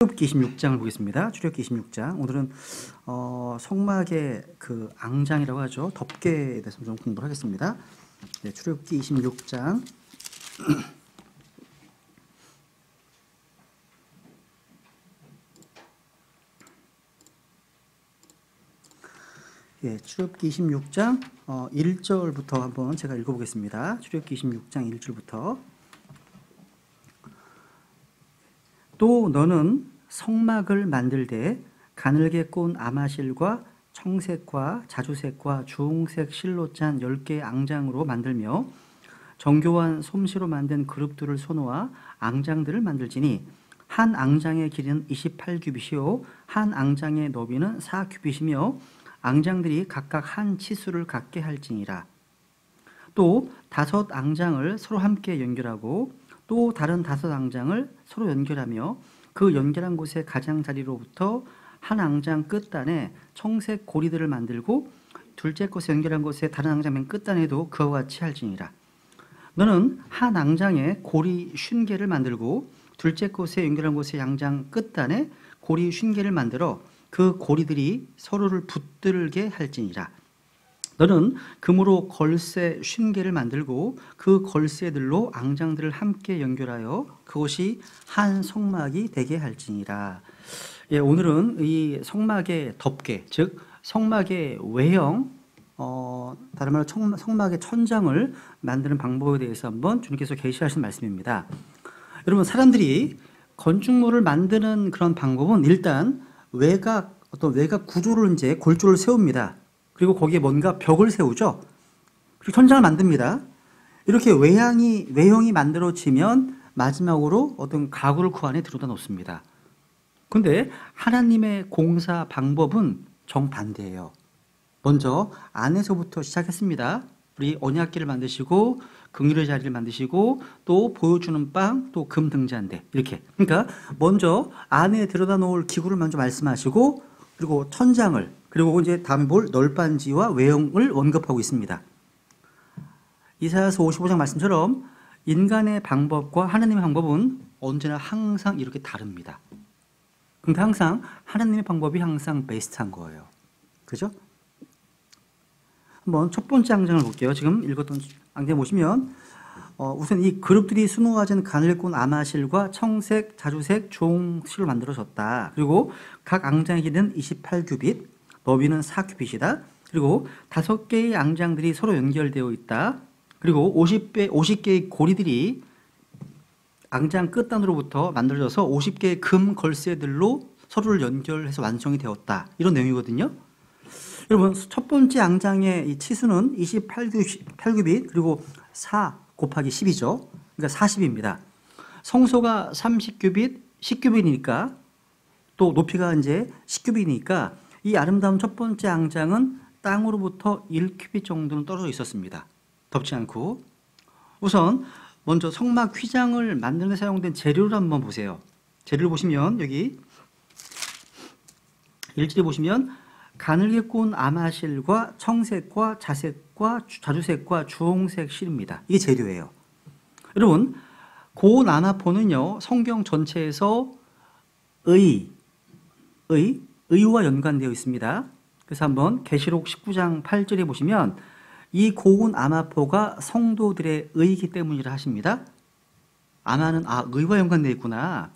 출애굽기 26장을 보겠습니다. 출애굽기 26장. 오늘은 성막의 그 앙장이라고 하죠. 덮개에 대해서 좀 공부를 하겠습니다. 네, 출애굽기 26장. 예, 출애굽기 26장 1절부터 한번 제가 읽어보겠습니다. 출애굽기 26장 1절부터. 또 너는 성막을 만들되 가늘게 꼰 아마실과 청색과 자주색과 주홍색 실로 짠 10개의 앙장으로 만들며 정교한 솜씨로 만든 그룹들을 소놓아 앙장들을 만들지니 한 앙장의 길이는 28규빗이요 한 앙장의 너비는 4규빗이며 앙장들이 각각 한 치수를 갖게 할지니라. 또 5 앙장을 서로 함께 연결하고 또 다른 5 앙장을 서로 연결하며 그 연결한 곳의 가장자리로부터 한 앙장 끝단에 청색 고리들을 만들고 둘째 곳에 연결한 곳의 다른 앙장 맨 끝단에도 그와 같이 할지니라. 너는 한 앙장에 고리 50개를 만들고 둘째 곳에 연결한 곳의 앙장 끝단에 고리 50개를 만들어 그 고리들이 서로를 붙들게 할지니라. 너는 금으로 걸쇠 50개를 만들고 그 걸쇠들로 앙장들을 함께 연결하여 그것이 한 성막이 되게 할지니라. 예, 오늘은 이 성막의 덮개, 즉 성막의 외형, 다른 말로 성막의 천장을 만드는 방법에 대해서 한번 주님께서 계시하신 말씀입니다. 여러분, 사람들이 건축물을 만드는 그런 방법은 일단 어떤 외곽 구조를 이제 골조를 세웁니다. 그리고 거기에 뭔가 벽을 세우죠. 그리고 천장을 만듭니다. 이렇게 외형이 만들어지면 마지막으로 어떤 가구를 그 안에 들여다 놓습니다. 그런데 하나님의 공사 방법은 정반대예요. 먼저 안에서부터 시작했습니다. 우리 언약궤를 만드시고 긍휼의 자리를 만드시고 또 보여주는 빵, 또 금 등잔대 이렇게. 그러니까 먼저 안에 들여다 놓을 기구를 먼저 말씀하시고 그리고 천장을 그리고 이제 다음에 널빤지와 외형을 언급하고 있습니다. 이사야서 55장 말씀처럼 인간의 방법과 하나님의 방법은 언제나 항상 이렇게 다릅니다. 그런데 항상 하나님의 방법이 항상 베스트한 거예요. 그죠? 한번 첫 번째 앙장을 볼게요. 지금 읽었던 앙장 보시면 우선 이 그룹들이 수놓아진 가늘게 꼰 아마실과 청색, 자주색, 주홍실로 만들어졌다. 그리고 각 앙장의 길이는 28규빗, 너비는 4규빗이다. 그리고 5개의 앙장들이 서로 연결되어 있다. 그리고 50개의 고리들이 앙장 끝단으로부터 만들어져서 50개의 금 걸쇠들로 서로를 연결해서 완성이 되었다. 이런 내용이거든요. 여러분, 첫 번째 앙장의 이 치수는 28규빗 그리고 4 곱하기 10이죠. 그러니까 40입니다. 성소가 30규빗, 10규빗이니까 또 높이가 이제 10규빗이니까 이 아름다운 첫 번째 앙장은 땅으로부터 1규빗 정도는 떨어져 있었습니다. 덥지 않고. 우선 먼저 성막 휘장을 만드는 데 사용된 재료를 한번 보세요. 재료를 보시면 여기 1절에 보시면 가늘게 꼰 아마실과 청색과 자주색과 주홍색 실입니다. 이게 재료예요. 여러분, 고운 아마포는요 성경 전체에서 의와 연관되어 있습니다. 그래서 한번 계시록 19장 8절에 보시면 이 고운 아마포가 성도들의 의이기 때문이라 하십니다. 아마는 의와 연관되어 있구나.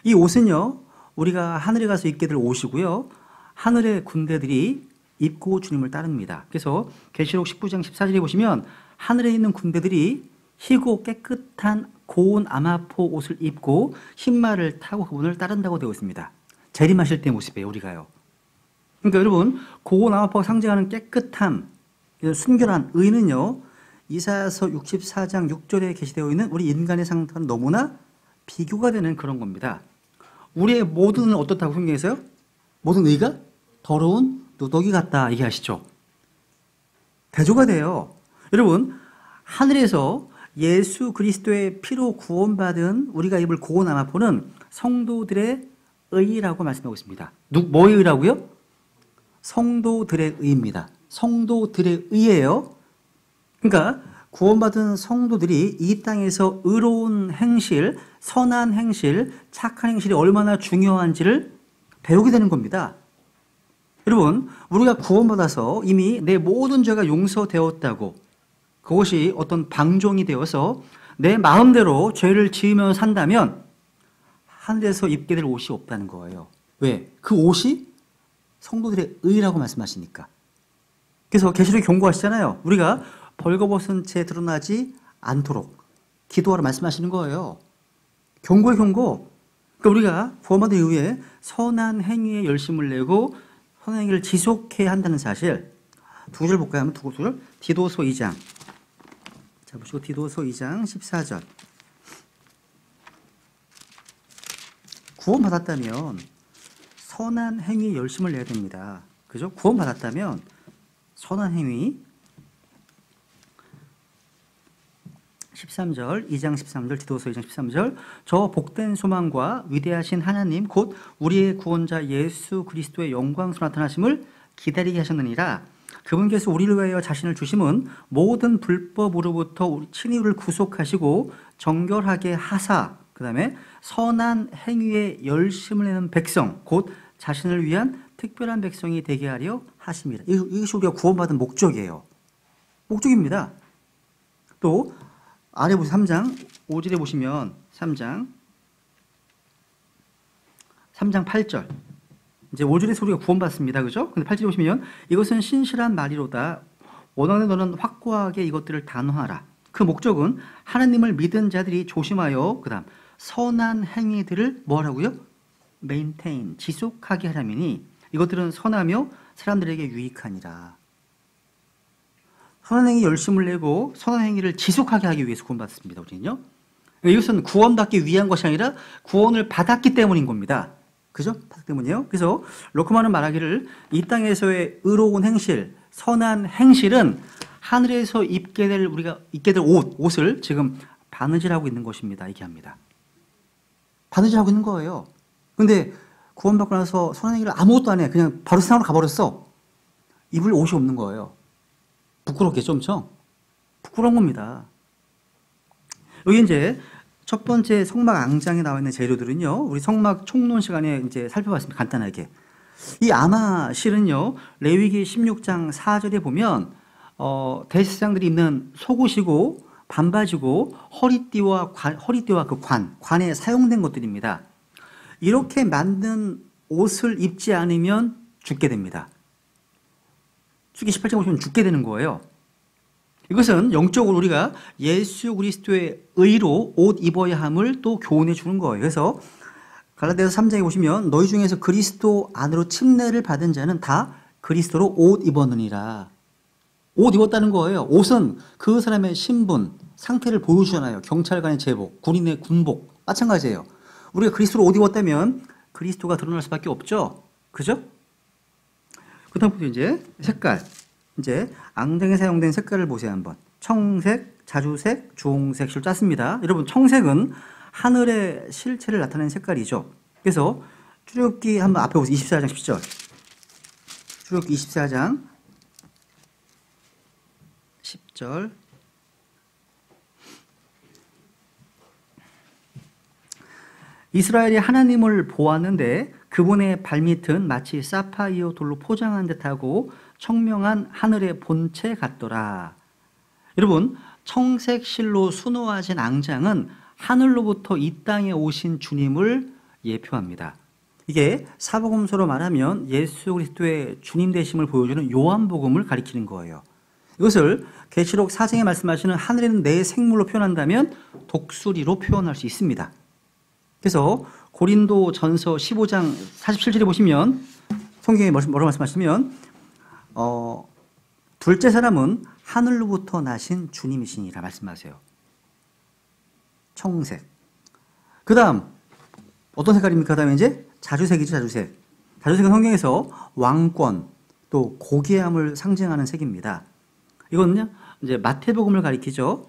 이 옷은요 우리가 하늘에 가서 입게 될 옷이고요. 하늘의 군대들이 입고 주님을 따릅니다. 그래서 계시록 19장 14절에 보시면 하늘에 있는 군대들이 희고 깨끗한 고운 아마포 옷을 입고 흰말을 타고 그분을 따른다고 되어 있습니다. 재림하실 때 모습이에요, 우리가요. 그러니까 여러분, 고운 아마포가 상징하는 깨끗함, 순결한 의는요, 이사야서 64장 6절에 게시되어 있는 우리 인간의 상태와는 너무나 비교가 되는 그런 겁니다. 우리의 모든 의는 어떻다고 성경에서요? 모든 의가 더러운 누더기 같다 얘기하시죠. 대조가 돼요. 여러분, 하늘에서 예수 그리스도의 피로 구원받은 우리가 입을 고운 아마포는 성도들의 의라고 말씀하고 있습니다. 뭐의 의라고요? 성도들의 의입니다. 성도들의 의예요. 그러니까 구원받은 성도들이 이 땅에서 의로운 행실, 선한 행실, 착한 행실이 얼마나 중요한지를 배우게 되는 겁니다. 여러분, 우리가 구원받아서 이미 내 모든 죄가 용서되었다고, 그것이 어떤 방종이 되어서 내 마음대로 죄를 지으며 산다면 하늘에서 입게 될 옷이 없다는 거예요. 왜? 그 옷이 성도들의 의라고 말씀하시니까. 그래서 계시록에 경고하시잖아요. 우리가 벌거벗은 채 드러나지 않도록 기도하라 말씀하시는 거예요. 경고의 경고. 그러니까 우리가 구원받은 이후에 선한 행위에 열심을 내고 선한 행위를 지속해야 한다는 사실. 두 줄 볼까요? 두 줄. 디도서 2장. 자, 보시고 디도서 2장 14절. 구원받았다면 선한 행위에 열심을 내야 됩니다. 그죠? 구원받았다면 선한 행위 13절, 2장 13절, 디도서 2장 13절. 저 복된 소망과 위대하신 하나님 곧 우리의 구원자 예수 그리스도의 영광스러운 나타나심을 기다리게 하셨느니라. 그분께서 우리를 위하여 자신을 주심은 모든 불법으로부터 우리 친히 우리를 구속하시고 정결하게 하사, 그 다음에 선한 행위에 열심을 내는 백성 곧 자신을 위한 특별한 백성이 되게 하려 하십니다. 이것이 우리가 구원받은 목적이에요. 목적입니다. 또 아래 보세요. 3장 5절에 보시면 3장 8절. 이제 5절에서 우리가 구원받습니다. 그죠? 근데 8절에 보시면 이것은 신실한 말이로다. 원하는 너는 확고하게 이것들을 단호하라. 그 목적은 하나님을 믿은 자들이 조심하여 그다음 선한 행위들을 뭐라고요? maintain, 지속하게 하라미니 이것들은 선하며 사람들에게 유익하니라. 선한 행위 열심을 내고 선한 행위를 지속하게 하기 위해서 구원받습니다. 우리는요. 이것은 구원받기 위한 것이 아니라 구원을 받았기 때문인 겁니다. 그죠? 받았기 때문이에요. 그래서 로크만은 말하기를 이 땅에서의 의로운 행실, 선한 행실은 하늘에서 우리가 입게 될 옷을 지금 바느질하고 있는 것입니다. 얘기합니다. 바느질하고 있는 거예요. 근데 구원받고 나서 선한 행위를 아무것도 안 해. 그냥 바로 세상으로 가버렸어. 입을 옷이 없는 거예요. 부끄럽겠죠, 엄청? 부끄러운 겁니다. 여기 이제 첫 번째 성막 앙장에 나와 있는 재료들은요, 우리 성막 총론 시간에 이제 살펴봤습니다. 간단하게. 이 아마실은요, 레위기 16장 4절에 보면, 대제사장들이 입는 속옷이고, 반바지고, 허리띠와 그 관에 사용된 것들입니다. 이렇게 만든 옷을 입지 않으면 죽게 됩니다. 수기 18장 보시면 죽게 되는 거예요. 이것은 영적으로 우리가 예수 그리스도의 의로 옷 입어야 함을 또 교훈해 주는 거예요. 그래서 갈라디아서 3장에 보시면 너희 중에서 그리스도 안으로 침례를 받은 자는 다 그리스도로 옷 입었느니라. 옷 입었다는 거예요. 옷은 그 사람의 신분, 상태를 보여주잖아요. 경찰관의 제복, 군인의 군복 마찬가지예요. 우리가 그리스도로 옷 입었다면 그리스도가 드러날 수밖에 없죠. 그죠? 그 다음부터 이제 색깔. 이제 앙장에 사용된 색깔을 보세요. 한번. 청색, 자주색, 주홍색 실 짰습니다. 여러분, 청색은 하늘의 실체를 나타내는 색깔이죠. 그래서 출애굽기 한번 앞에 보세요. 24장 10절. 출애굽기 24장 10절. 이스라엘이 하나님을 보았는데 그분의 발밑은 마치 사파이어 돌로 포장한 듯하고 청명한 하늘의 본체 같더라. 여러분, 청색 실로 수놓아진 앙장은 하늘로부터 이 땅에 오신 주님을 예표합니다. 이게 사복음서로 말하면 예수 그리스도의 주님 되심을 보여주는 요한복음을 가리키는 거예요. 이것을 계시록 4장에 말씀하시는 하늘에 있는 내 생물로 표현한다면 독수리로 표현할 수 있습니다. 그래서 고린도 전서 15장 47절에 보시면 성경에 뭐라고 말씀하시면 둘째 사람은 하늘로부터 나신 주님이시니라 말씀하세요. 청색. 그 다음 어떤 색깔입니까? 그 다음에 이제 자주색이죠. 자주색. 자주색은 성경에서 왕권 또 고귀함을 상징하는 색입니다. 이거는요 이제 마태복음을 가리키죠.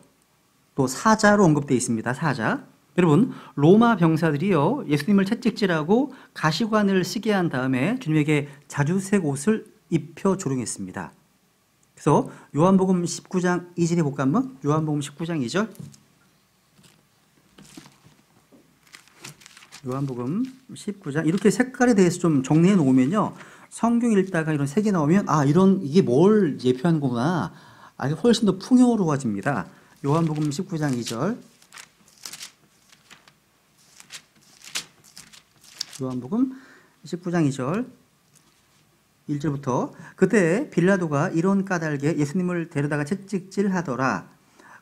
또 사자로 언급되어 있습니다. 사자. 여러분, 로마 병사들이요 예수님을 채찍질하고 가시관을 쓰게 한 다음에 주님에게 자주색 옷을 입혀 조롱했습니다. 그래서 요한복음 19장 2절에 볼까 한번? 요한복음 19장 2절. 요한복음 19장 이렇게 색깔에 대해서 좀 정리해 놓으면요. 성경 읽다가 이런 색이 나오면 이게 뭘 예표하는 거구나. 이게 훨씬 더 풍요로워집니다. 요한복음 19장 2절. 요한복음 19장 2절 1절부터 그때 빌라도가 이런 까닭에 예수님을 데려다가 채찍질하더라.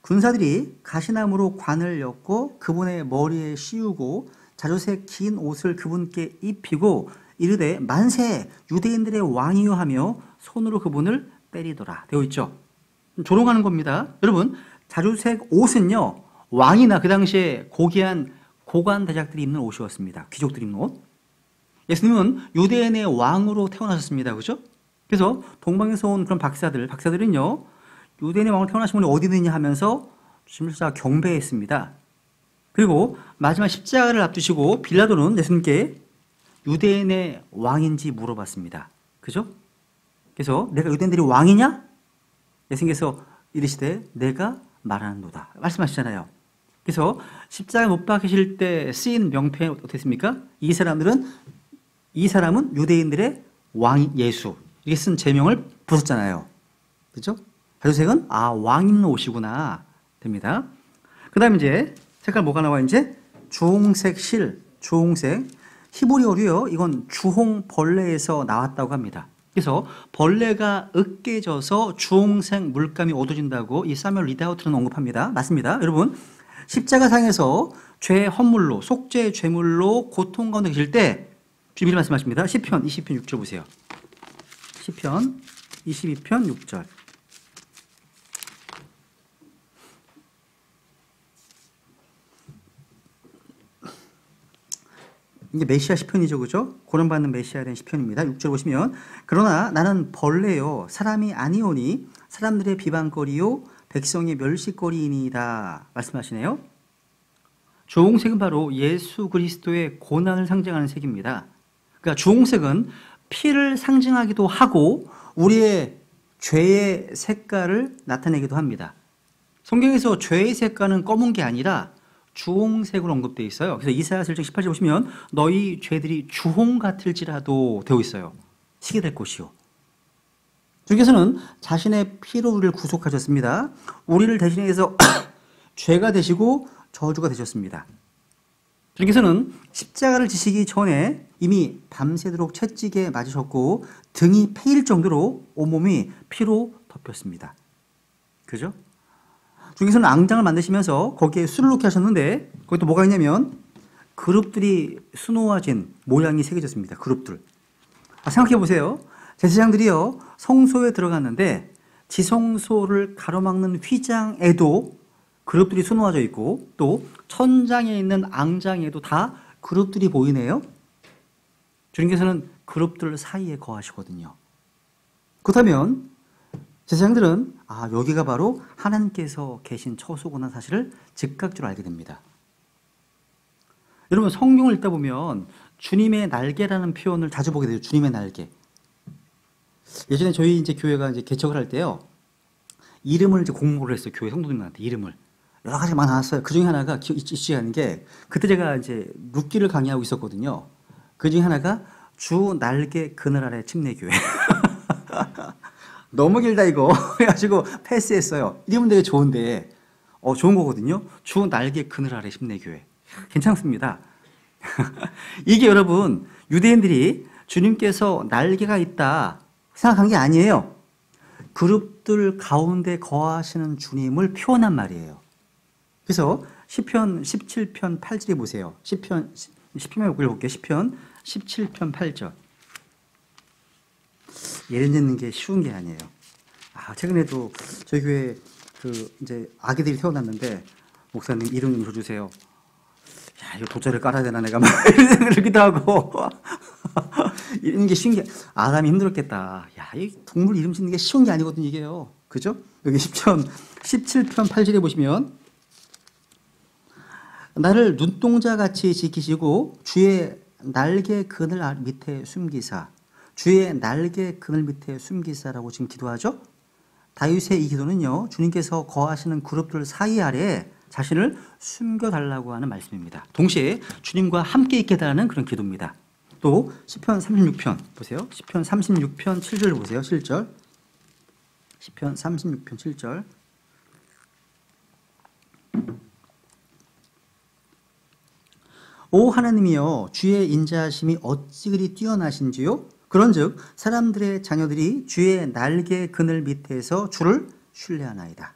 군사들이 가시나무로 관을 엮고 그분의 머리에 씌우고 자주색 긴 옷을 그분께 입히고 이르되 만세 유대인들의 왕이요 하며 손으로 그분을 때리더라. 되어 있죠. 조롱하는 겁니다. 여러분 자주색 옷은요 왕이나 그 당시에 고귀한 고관 대작들이 입는 옷이었습니다. 귀족들이 입는 옷. 예수님은 유대인의 왕으로 태어나셨습니다. 그죠? 그래서 동방에서 온 그런 박사들은요 유대인의 왕으로 태어나신 분이 어디 있느냐 하면서 십자가 경배했습니다. 그리고 마지막 십자가를 앞두시고 빌라도는 예수님께 유대인의 왕인지 물어봤습니다. 그죠? 그래서 내가 유대인들이 왕이냐? 예수님께서 이르시되 내가 말하는도다 말씀하시잖아요. 그래서 십자가에 못 박히실 때 쓰인 명패 어떻습니까? 이 사람은 유대인들의 왕 예수 이렇게 쓴 제명을 부쉈잖아요. 그죠? 자주색은 왕 입는 옷이구나 됩니다. 그 다음에 이제 색깔 뭐가 나와 이제 주홍색 주홍색 히브리어로요. 이건 주홍벌레에서 나왔다고 합니다. 그래서 벌레가 으깨져서 주홍색 물감이 어두워진다고 이 사뮤엘 리드아우트는 언급합니다. 맞습니다. 여러분 십자가상에서 죄 헌물로 속죄 죄물로 고통 가운데 계실 때 주님이 말씀하십니다. 시편 20편 6절 보세요. 시편 22편 6절. 이게 메시아 시편이죠. 그죠? 고난받는 메시아에 대한 시편입니다. 6절 보시면 그러나 나는 벌레요 사람이 아니오니 사람들의 비방거리요 백성의 멸시거리이니이다 말씀하시네요. 주홍색은 바로 예수 그리스도의 고난을 상징하는 색입니다. 그러니까 주홍색은 피를 상징하기도 하고 우리의 죄의 색깔을 나타내기도 합니다. 성경에서 죄의 색깔은 검은 게 아니라 주홍색으로 언급되어 있어요. 그래서 이사야 18절 보시면 너희 죄들이 주홍 같을지라도 되어 있어요. 시게 될 것이요. 주께서는 자신의 피로 우리를 구속하셨습니다. 우리를 대신해서 죄가 되시고 저주가 되셨습니다. 주께서는 십자가를 지시기 전에 이미 밤새도록 채찍에 맞으셨고 등이 패일 정도로 온몸이 피로 덮였습니다. 그죠? 주께서는 앙장을 만드시면서 거기에 술을 넣게 하셨는데 거기 또 뭐가 있냐면 그룹들이 수놓아진 모양이 새겨졌습니다. 그룹들. 생각해 보세요. 제사장들이요 성소에 들어갔는데 지성소를 가로막는 휘장에도 그룹들이 수놓아져 있고 또 천장에 있는 앙장에도 다 그룹들이 보이네요. 주님께서는 그룹들 사이에 거하시거든요. 그렇다면 제사장들은 여기가 바로 하나님께서 계신 처소구나 사실을 즉각적으로 알게 됩니다. 여러분 성경을 읽다 보면 주님의 날개라는 표현을 자주 보게 돼요. 주님의 날개. 예전에 저희 이제 교회가 이제 개척을 할 때요. 이름을 이제 공모를 했어요. 교회 성도님한테 이름을. 여러 가지가 많았어요. 그 중에 하나가 잊지 않은 게 그때 제가 이제 룻기를 강의하고 있었거든요. 그 중에 하나가 주 날개 그늘 아래 침례교회. 너무 길다 이거 해가지고 패스했어요. 이름은 되게 좋은데 좋은 거거든요. 주 날개 그늘 아래 침례교회. 괜찮습니다. 이게 여러분 유대인들이 주님께서 날개가 있다 생각한 게 아니에요. 그룹들 가운데 거하시는 주님을 표현한 말이에요. 그래서 시편 17편 8절에 보세요. 시편 10편을 볼게요. 시편 17편 8절. 예를 듣는 게 쉬운 게 아니에요. 최근에도 저희 교회 이제 아기들이 태어났는데 목사님 이름 좀 줘주세요. 이거 돗자리를 깔아야 되나 내가 막 이런 생각을 들기도 하고 이런 게 쉬운 게 아담이 힘들었겠다. 이 동물 이름 짓는 게 쉬운 게 아니거든요 이게요. 그죠? 여기 17편 8절에 보시면 나를 눈동자같이 지키시고 주의 날개 그늘 밑에 숨기사 주의 날개 그늘 밑에 숨기사라고 지금 기도하죠. 다윗의 이 기도는요, 주님께서 거하시는 그룹들 사이 아래에 자신을 숨겨달라고 하는 말씀입니다. 동시에 주님과 함께 있게 달라는 그런 기도입니다. 또 시편 36편 보세요. 시편 36편 7절 보세요. 7절. 시편 36편 7절. 오 하나님이여, 주의 인자하심이 어찌 그리 뛰어나신지요? 그런즉 사람들의 자녀들이 주의 날개 그늘 밑에서 주를 신뢰하나이다.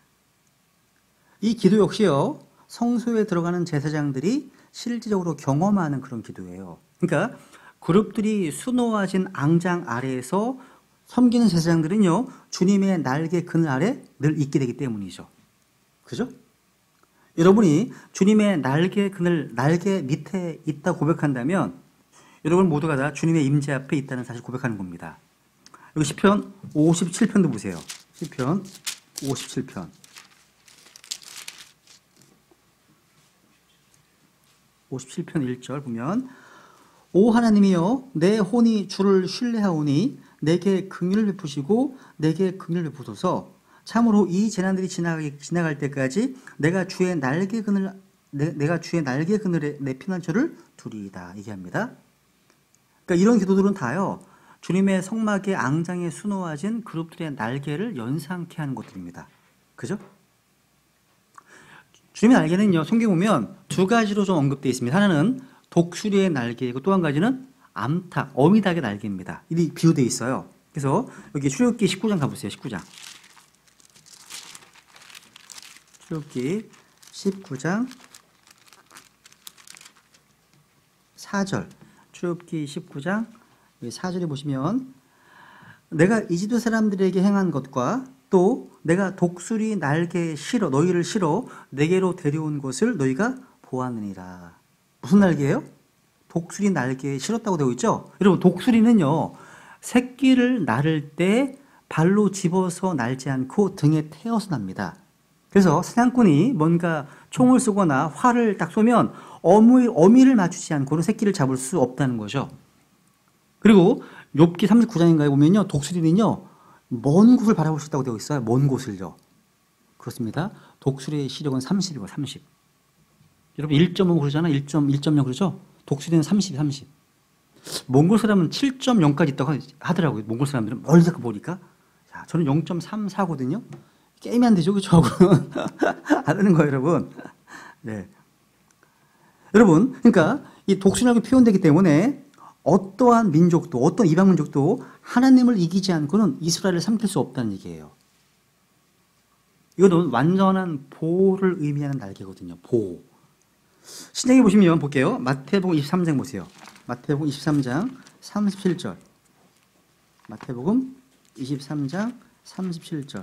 이 기도 역시요, 성소에 들어가는 제사장들이 실질적으로 경험하는 그런 기도예요. 그러니까 그룹들이 수놓아진 앙장 아래에서 섬기는 제사장들은요, 주님의 날개 그늘 아래 늘 있게 되기 때문이죠. 그죠? 여러분이 주님의 날개 그늘, 날개 밑에 있다 고백한다면 여러분 모두가 다 주님의 임재 앞에 있다는 사실 고백하는 겁니다. 여기 시편 57편도 보세요. 시편 57편. 57편 1절 보면 오 하나님이여, 내 혼이 주를 신뢰하오니 내게 긍휼을 베푸시고 내게 긍휼을 베푸소서. 참으로 이 재난들이 지나갈 때까지 내가 주의 날개 그늘에 내 피난처를 두리이다 얘기합니다. 그러니까 이런 기도들은 다요, 주님의 성막의 앙장에 수놓아진 그룹들의 날개를 연상케 하는 것들입니다. 그죠? 주님의 날개는요, 성경 보면 두 가지로 좀 언급되어 있습니다. 하나는 독수리의 날개이고 또 한 가지는 암탉, 어미닭의 날개입니다. 이 비유되어 있어요. 그래서 여기 출애굽기 19장 가보세요. 19장. 출애굽기 19장 4절. 출애굽기 19장 4절에 보시면 내가 이집트 사람들에게 행한 것과 또 내가 독수리 날개에 실어 너희를 실어 내게로 데려온 것을 너희가 보았느니라. 무슨 날개예요? 독수리 날개에 실었다고 되어 있죠? 여러분, 독수리는요, 새끼를 낳을 때 발로 집어서 날지 않고 등에 태워서 납니다. 그래서 사냥꾼이 뭔가 총을 쏘거나 활을 딱 쏘면 어미를 맞추지 않고는 새끼를 잡을 수 없다는 거죠. 그리고 욥기 39장인가에 보면요, 독수리는요, 먼 곳을 바라볼 수 있다고 되어 있어요. 먼 곳을요. 그렇습니다. 독수리의 시력은 30이고 30. 여러분 1.5 그러잖아. 1.0 그러죠? 독수리는 30. 몽골 사람은 7.0까지 있다고 하더라고요. 몽골 사람들은 멀리서 보니까. 자, 저는 0.34거든요. 게임이 안 되죠, 그렇죠? 안 되는 거예요, 여러분. 네. 여러분, 그러니까 이 독수리라고 표현되기 때문에 어떠한 민족도, 어떤 이방 민족도 하나님을 이기지 않고는 이스라엘을 삼킬 수 없다는 얘기예요. 이거는 완전한 보호를 의미하는 날개거든요. 보호. 신약에 보시면 볼게요. 마태복음 23장 보세요. 마태복음 23장 37절. 마태복음 23장 37절.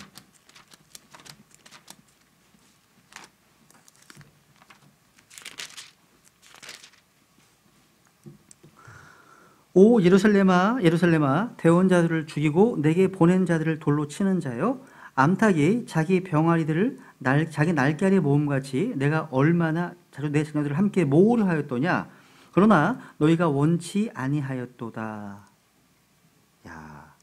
오 예루살렘아 예루살렘아, 대원자들을 죽이고 내게 보낸 자들을 돌로 치는 자여, 암탉이 자기 병아리들을 자기 날개 아래 모음같이 내가 얼마나 자주 내 자녀들을 함께 모으려 하였더냐. 그러나 너희가 원치 아니하였도다. 야,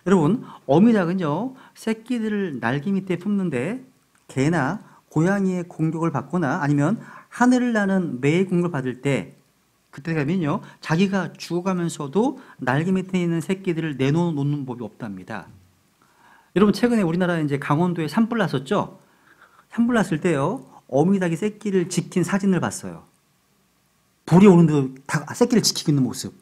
여러분, 어미닭은요, 새끼들을 날개 밑에 품는데 개나 고양이의 공격을 받거나 아니면 하늘을 나는 매의 공격을 받을 때, 그때 가면요, 자기가 죽어가면서도 날개 밑에 있는 새끼들을 내놓는 법이 없답니다. 여러분, 최근에 우리나라 이제 강원도에 산불 났었죠? 산불 났을 때요, 어미닭이 새끼를 지킨 사진을 봤어요. 불이 오는데도 새끼를 지키고 있는 모습.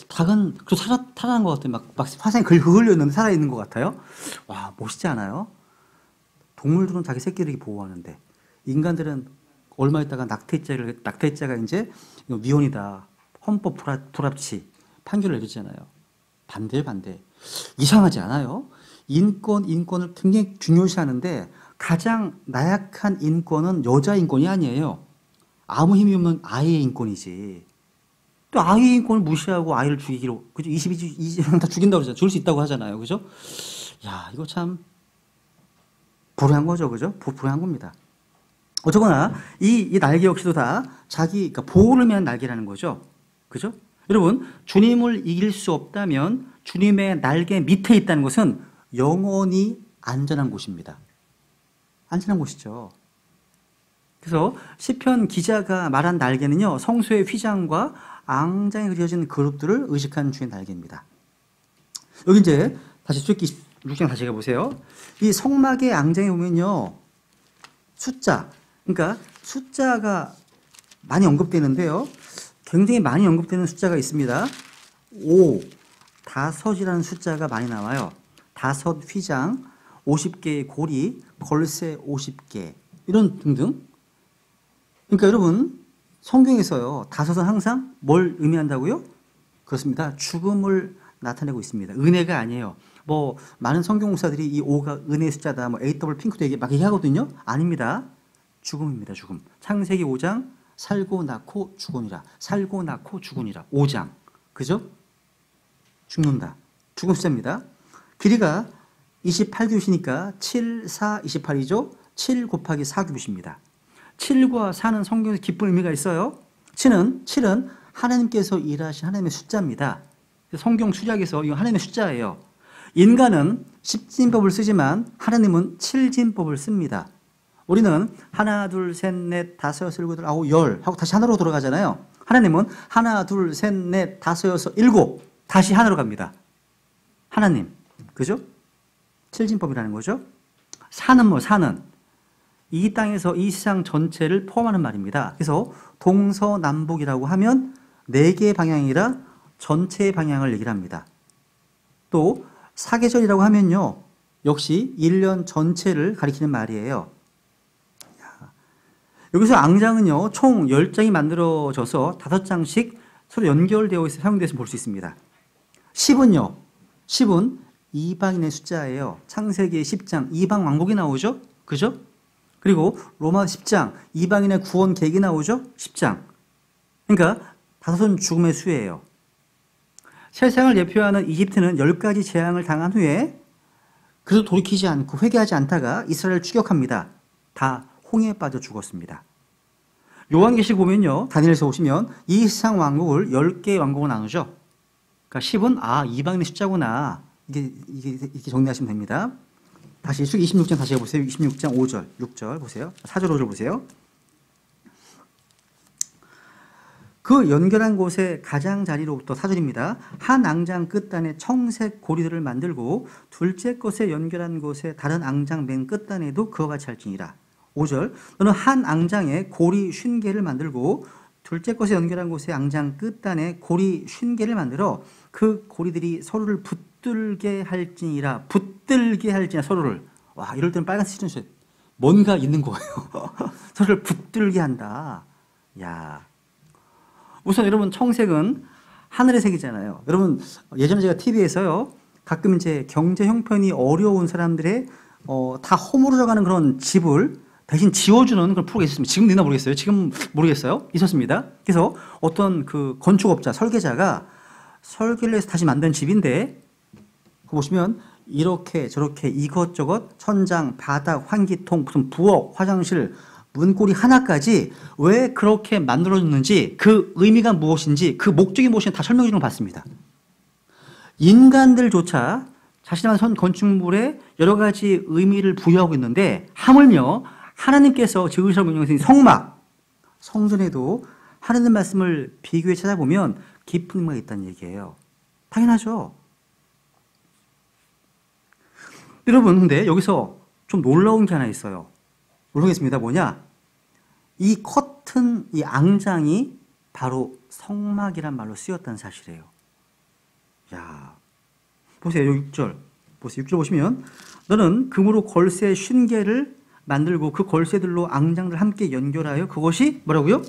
닭은 또 살아난 것 같아요. 막 화상에 흘려 있는데 살아있는 것 같아요. 와, 멋있지 않아요? 동물들은 자기 새끼를 보호하는데, 인간들은 얼마 있다가 낙태죄가 이제 미혼이다, 헌법 불합치 판결을 내렸잖아요. 반대. 이상하지 않아요? 인권을 굉장히 중요시하는데 가장 나약한 인권은 여자 인권이 아니에요. 아무 힘이 없는 아이의 인권이지. 또 아이의 인권을 무시하고 아이를 죽이기로, 그죠? 22명 다 죽인다고 그러잖아요. 죽일 수 있다고 하잖아요. 그죠? 야, 이거 참 불행한 거죠. 그죠? 불행한 겁니다. 어쨌거나 이 날개 역시도 다 그러니까 보호를 위한 날개라는 거죠. 그죠? 여러분, 주님을 이길 수 없다면 주님의 날개 밑에 있다는 것은 영원히 안전한 곳입니다. 안전한 곳이죠. 그래서 시편 기자가 말한 날개는요, 성소의 휘장과 앙장에 그려진 그룹들을 의식한 주의 날개입니다. 여기 이제 다시 출애굽기 26장 다시 가보세요. 이 성막의 앙장에 보면요, 숫자, 그러니까 숫자가 많이 언급되는데요, 굉장히 많이 언급되는 숫자가 있습니다. 5, 다섯이라는 숫자가 많이 나와요. 다섯 휘장, 50개의 고리, 걸쇠 50개, 이런 등등. 그러니까 여러분, 성경에서요, 다섯은 항상 뭘 의미한다고요? 그렇습니다. 죽음을 나타내고 있습니다. 은혜가 아니에요. 뭐 많은 성경 목사들이 이 5가 은혜의 숫자다, 뭐 A 핑크도 막 얘기하거든요. 아닙니다. 죽음입니다. 죽음. 창세기 5장 살고 낳고 죽으니라. 살고 낳고 죽으니라. 5장. 그죠? 죽는다. 죽음 숫자입니다. 길이가 28규빗이니까 7, 4, 28이죠. 7 곱하기 4규빗입니다. 7과 4는 성경에서 깊은 의미가 있어요. 7은 하나님께서 일하신 하나님의 숫자입니다. 성경 수작에서 이거 하나님의 숫자예요. 인간은 10진법을 쓰지만 하나님은 7진법을 씁니다. 우리는 하나, 둘, 셋, 넷, 다섯, 여섯, 일곱, 여덟, 아홉, 열 하고 다시 하나로 돌아가잖아요. 하나님은 하나, 둘, 셋, 넷, 다섯, 여섯, 일곱 다시 하나로 갑니다. 하나님. 그죠? 7진법이라는 거죠. 사는 뭐 사는. 이 땅에서 이 세상 전체를 포함하는 말입니다. 그래서 동서남북이라고 하면 4개의 방향이라 전체의 방향을 얘기를 합니다. 또 사계절이라고 하면요, 역시 1년 전체를 가리키는 말이에요. 여기서 앙장은요, 총 10장이 만들어져서 5장씩 서로 연결되어 있어 사용돼서 볼 수 있습니다. 10은요, 10은 이방인의 숫자예요. 창세기 10장 이방 왕국이 나오죠? 그죠? 그리고 로마 10장 이방인의 구원 계획이 나오죠? 10장. 그러니까 5은 죽음의 수예요. 세상을 대표하는 이집트는 10가지 재앙을 당한 후에 그래도 돌이키지 않고 회개하지 않다가 이스라엘을 추격합니다. 다 홍해에 빠져 죽었습니다. 요한계시록 보면요, 다니엘서 보시면 이 세상 왕국을 10개의 왕국으로 나누죠. 그러니까 10은 이방인의 숫자구나. 이렇게 정리하시면 됩니다. 다시 26장 다시 해보세요. 26장 5절, 6절 보세요. 4절, 5절 보세요. 그 연결한 곳의 가장자리로부터 4절입니다. 한 앙장 끝단에 청색 고리들을 만들고 둘째 것에 연결한 곳에 다른 앙장 맨 끝단에도 그와 같이 할지니라. 5절. 너는 한 앙장에 고리 50개를 만들고 둘째 것에 연결한 곳에 앙장 끝단에 고리 50개를 만들어 그 고리들이 서로를 붙들게 할지니라. 붙들게 할지니라, 서로를. 와, 이럴 때는 빨간색 칠해주세요. 뭔가 있는 거예요. 서로를 붙들게 한다. 야. 우선 여러분, 청색은 하늘의 색이잖아요. 여러분, 예전에 제가 TV에서요, 가끔 이제 경제 형편이 어려운 사람들의 다 허물어져 가는 그런 집을 대신 지어주는 그런 프로가 있었습니다. 지금 있나 모르겠어요. 지금 모르겠어요. 있었습니다. 그래서 어떤 그 건축업자, 설계자가 설계를 해서 다시 만든 집인데, 그거 보시면 이렇게 저렇게 이것저것 천장, 바닥, 환기통, 무슨 부엌, 화장실, 문고리 하나까지 왜 그렇게 만들어졌는지, 그 의미가 무엇인지, 그 목적이 무엇인지 다 설명해 주는 걸 봤습니다. 인간들조차 자신의 건축물에 여러 가지 의미를 부여하고 있는데, 하물며 하나님께서 지으시라고 명령하신 성막, 성전에도 하나님 말씀을 비교해 찾아보면 깊은 의미가 있다는 얘기예요. 당연하죠. 여러분, 근데 여기서 좀 놀라운 게 하나 있어요. 모르겠습니다. 뭐냐? 이 커튼, 이 앙장이 바로 성막이란 말로 쓰였다는 사실이에요. 야, 보세요. 여기 6절. 보세요. 6절 보시면 너는 금으로 걸쇠 50개를 만들고 그 걸쇠들로 앙장들 함께 연결하여 그것이 뭐라고요?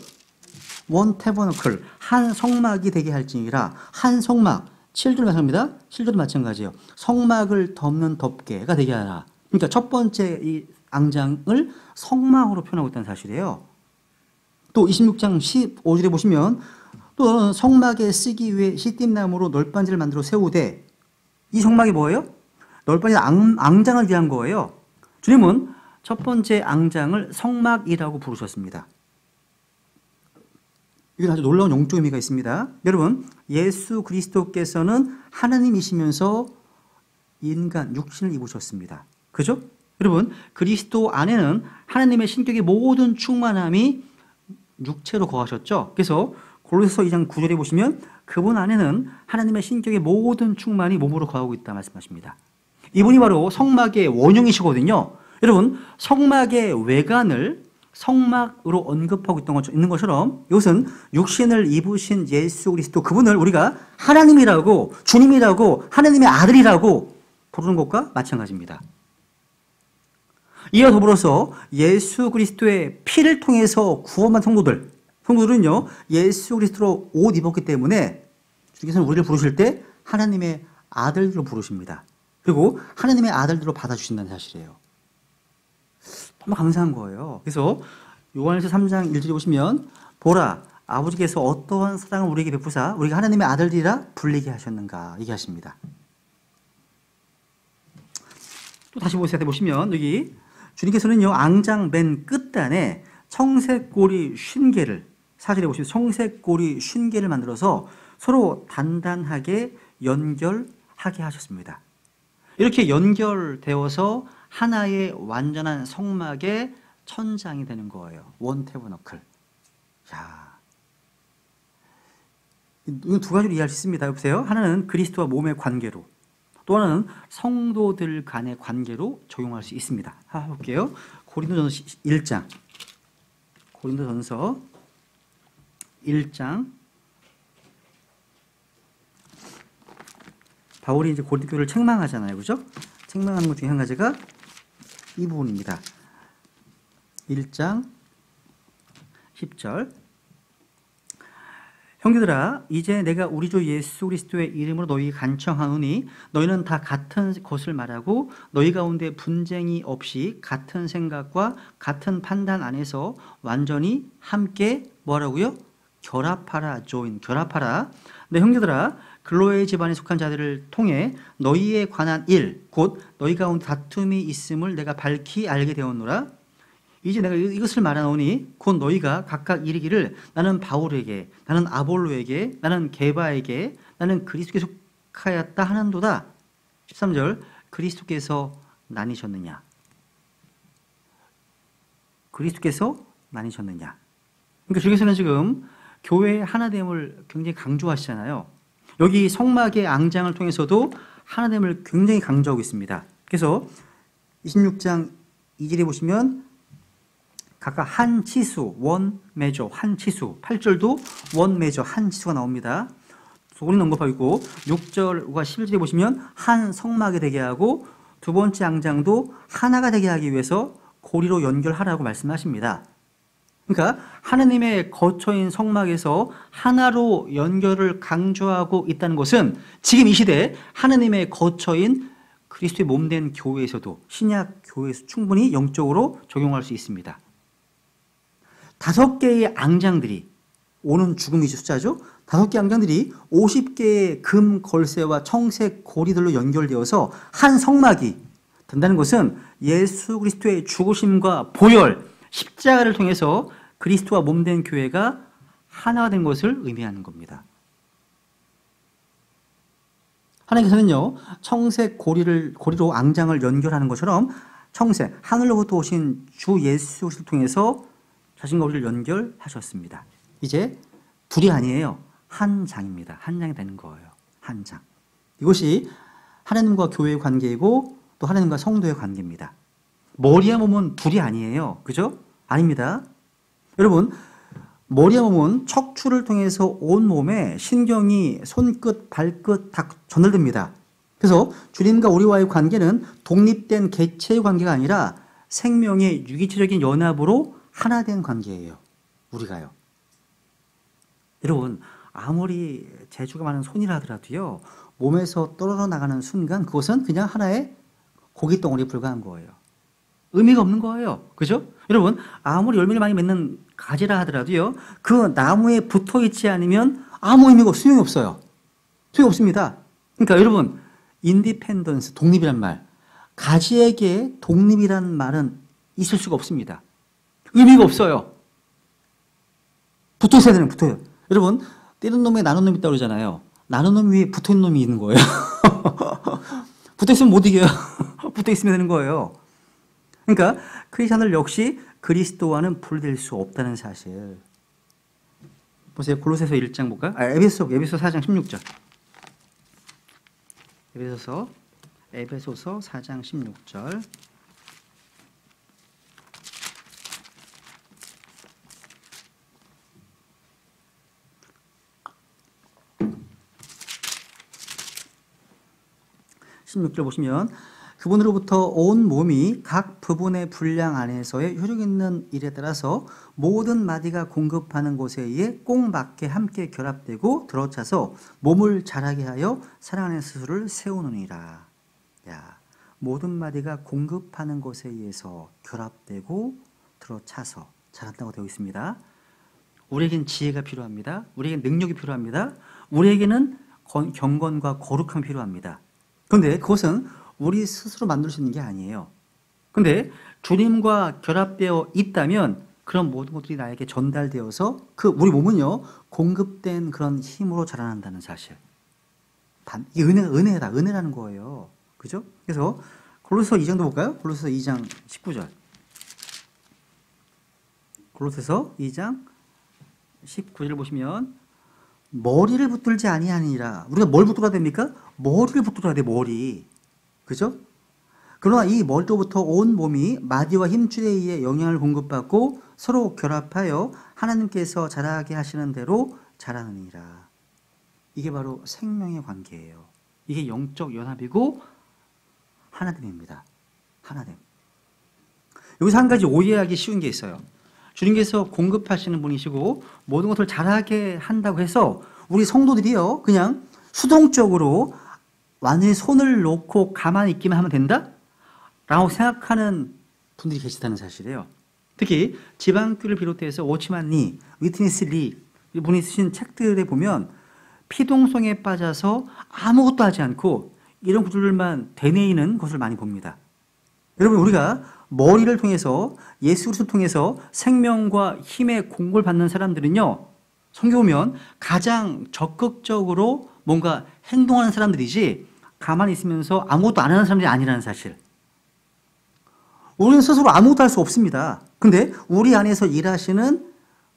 원 태버너클, 한 성막이 되게 할지니라. 한 성막, 7절 마찬가지입니다. 7절도 마찬가지예요. 성막을 덮는 덮개가 되게 하라. 그러니까 첫 번째 이 앙장을 성막으로 표현하고 있다는 사실이에요. 또 26장 15절에 보시면 또 성막에 쓰기 위해 시띠나무로 널빤지를 만들어 세우되, 이 성막이 뭐예요? 널빤지 앙장을 위한 거예요. 주님은 첫 번째 앙장을 성막이라고 부르셨습니다. 이건 아주 놀라운 영적 의미가 있습니다. 여러분, 예수 그리스도께서는 하나님이시면서 인간, 육신을 입으셨습니다. 그죠? 여러분, 그리스도 안에는 하나님의 신격의 모든 충만함이 육체로 거하셨죠. 그래서 골로새서 2장 9절에 보시면 그분 안에는 하나님의 신격의 모든 충만이 몸으로 거하고 있다 말씀하십니다. 이분이 바로 성막의 원형이시거든요. 여러분, 성막의 외관을 성막으로 언급하고 있는 것처럼 이것은 육신을 입으신 예수 그리스도, 그분을 우리가 하나님이라고, 주님이라고, 하나님의 아들이라고 부르는 것과 마찬가지입니다. 이와 더불어서 예수 그리스도의 피를 통해서 구원받은 성도들은요, 예수 그리스도로 옷 입었기 때문에 주님께서는 우리를 부르실 때 하나님의 아들들로 부르십니다. 그리고 하나님의 아들들로 받아주신다는 사실이에요. 너무 감사한 거예요. 그래서 요한일서 3장 1절에 보시면 보라, 아버지께서 어떠한 사랑을 우리에게 베푸사 우리가 하나님의 아들들이라 불리게 하셨는가 얘기하십니다. 또 다시 보시면 여기 주님께서는요, 앙장 맨 끝단에 청색고리 50개를, 사절에 보시면 청색고리 50개를 만들어서 서로 단단하게 연결하게 하셨습니다. 이렇게 연결되어서 하나의 완전한 성막의 천장이 되는 거예요. 원 태버너클. 야, 이 두 가지로 이해할 수 있습니다. 보세요. 하나는 그리스도와 몸의 관계로, 또 하나는 성도들 간의 관계로 적용할 수 있습니다. 한번 볼게요. 고린도전서 1장. 고린도전서 1장. 바울이 이제 고린도 교회를 책망하잖아요. 그죠? 책망하는 것 중에 한 가지가 이 부분입니다. 1장 10절. 형제들아, 이제 내가 우리 주 예수 그리스도의 이름으로 너희 간청하노니 너희는 다 같은 것을 말하고 너희 가운데 분쟁이 없이 같은 생각과 같은 판단 안에서 완전히 함께 뭐라고요? 결합하라. 결합하라. 네, 형제들아, 글로의 집안에 속한 자들을 통해 너희에 관한 일, 곧 너희 가운데 다툼이 있음을 내가 밝히 알게 되었노라. 이제 내가 이것을 말하노니 곧 너희가 각각 이르기를 나는 바울에게, 나는 아볼로에게, 나는 게바에게, 나는 그리스도께 속하였다 하는도다. 13절, 그리스도께서 나뉘셨느냐? 그리스도께서 나뉘셨느냐? 그러니까 주께서는 지금 교회의 하나됨을 굉장히 강조하시잖아요. 여기 성막의 앙장을 통해서도 하나됨을 굉장히 강조하고 있습니다. 그래서 26장 2절에 보시면 각각 한 치수, 원 메저, 한 치수, 8절도 원 메저, 한 치수가 나옵니다. 우리는 언급하고 있고 6절과 11절에 보시면 한 성막이 되게 하고 두 번째 앙장도 하나가 되게 하기 위해서 고리로 연결하라고 말씀하십니다. 그러니까 하나님의 거처인 성막에서 하나로 연결을 강조하고 있다는 것은 지금 이 시대에 하나님의 거처인 그리스도의 몸된 교회에서도, 신약 교회에서 충분히 영적으로 적용할 수 있습니다. 5개의 앙장들이, 오는 죽음이 숫자죠. 5개의 앙장들이 50개의 금 걸쇠와 청색 고리들로 연결되어서 한 성막이 된다는 것은 예수 그리스도의 죽으심과 보혈, 십자가를 통해서 그리스도와 몸된 교회가 하나가 된 것을 의미하는 겁니다. 하나님께서는요, 청색 고리로 앙장을 연결하는 것처럼 청색, 하늘로부터 오신 주 예수 그리스도를 통해서 자신과 우리를 연결하셨습니다. 이제 둘이 아니에요. 한 장입니다. 한 장이 되는 거예요. 한 장. 이것이 하나님과 교회의 관계이고 또 하나님과 성도의 관계입니다. 머리와 몸은 둘이 아니에요. 그죠? 아닙니다. 여러분, 머리와 몸은 척추를 통해서 온 몸에 신경이 손끝, 발끝 다 전달됩니다. 그래서 주님과 우리와의 관계는 독립된 객체의 관계가 아니라 생명의 유기체적인 연합으로 하나 된 관계예요. 우리가요. 여러분, 아무리 재주가 많은 손이라 하더라도요, 몸에서 떨어져 나가는 순간 그것은 그냥 하나의 고기 덩어리에 불과한 거예요. 의미가 없는 거예요. 그죠? 여러분, 아무리 열매를 많이 맺는 가지라 하더라도요, 그 나무에 붙어 있지 않으면 아무 의미가 소용이 없어요. 소용이 없습니다. 그러니까 여러분, 인디펜던스, 독립이란 말, 가지에게 독립이란 말은 있을 수가 없습니다. 의미가 없어요. 붙어 있어야 되는, 붙어요. 여러분, 때린 놈에 나눈 놈이 있다고 그러잖아요. 나눈 놈 위에 붙어 있는 놈이 있는 거예요. 붙어 있으면 못 이겨요. 붙어 있으면 되는 거예요. 그러니까 크리스찬들 역시 그리스도와는 분리될 수 없다는 사실. 보세요. 골로새서 1장 볼까요? 에베소 4장 16절. 에베소서 4장 16절. 보시면 그분으로부터 온 몸이 각 부분의 분량 안에서의 효력 있는 일에 따라서 모든 마디가 공급하는 곳에 의해 꼭 맞게 함께 결합되고 들어차서 몸을 자라게 하여 사랑 안에 스스로를 세우느니라. 야, 모든 마디가 공급하는 곳에 의해서 결합되고 들어차서 자란다고 되어 있습니다. 우리에겐 지혜가 필요합니다. 우리에겐 능력이 필요합니다. 우리에게는 경건과 거룩함이 필요합니다. 그런데 그것은 우리 스스로 만들 수 있는 게 아니에요. 그런데 주님과 결합되어 있다면 그런 모든 것들이 나에게 전달되어서 우리 몸은요 공급된 그런 힘으로 자라난다는 사실. 이게 은혜라는 거예요. 그죠? 그래서 골로새서 2장도 볼까요? 골로새서 2장 19절. 골로새서 2장 19절 보시면 머리를 붙들지 아니하니라. 우리가 뭘 붙들어야 됩니까? 머리를 붙들어야 돼, 머리. 그죠? 그러나 이 머리로부터 온 몸이 마디와 힘줄에 의해 영향을 공급받고 서로 결합하여 하나님께서 자라게 하시는 대로 자라느니라. 이게 바로 생명의 관계예요. 이게 영적 연합이고 하나됨입니다. 하나됨. 여기서 한 가지 오해하기 쉬운 게 있어요. 주님께서 공급하시는 분이시고 모든 것을 잘하게 한다고 해서 우리 성도들이요 그냥 수동적으로 완전히 손을 놓고 가만히 있기만 하면 된다? 라고 생각하는 분들이 계시다는 사실이에요. 특히 지방교를 비롯해서 오치만 리, 위트니스 리 이분이 쓰신 책들에 보면 피동성에 빠져서 아무것도 하지 않고 이런 구조들만 되뇌이는 것을 많이 봅니다. 여러분 우리가 머리를 통해서 예수 그리스도를 통해서 생명과 힘의 공급을 받는 사람들은요 성경 보면 가장 적극적으로 뭔가 행동하는 사람들이지 가만히 있으면서 아무것도 안 하는 사람들이 아니라는 사실. 우리는 스스로 아무것도 할 수 없습니다. 근데 우리 안에서 일하시는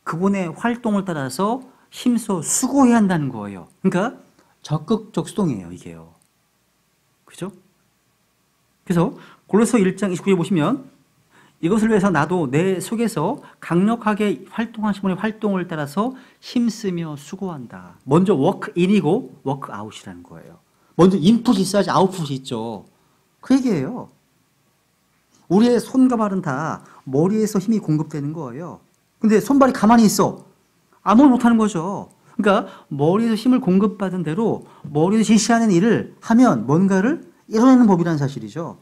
그분의 활동을 따라서 힘써 수고해야 한다는 거예요. 그러니까 적극적 수동이에요, 이게요. 그죠? 그래서 골로새 1장 29절에 보시면 이것을 위해서 나도 내 속에서 강력하게 활동하신 분의 활동을 따라서 힘쓰며 수고한다. 먼저 워크인이고 워크아웃이라는 거예요. 먼저 인풋이 있어야지 아웃풋이 있죠. 그 얘기예요. 우리의 손과 발은 다 머리에서 힘이 공급되는 거예요. 근데 손발이 가만히 있어. 아무것도 못하는 거죠. 그러니까 머리에서 힘을 공급받은 대로 머리에서 지시하는 일을 하면 뭔가를 이뤄내는 법이라는 사실이죠.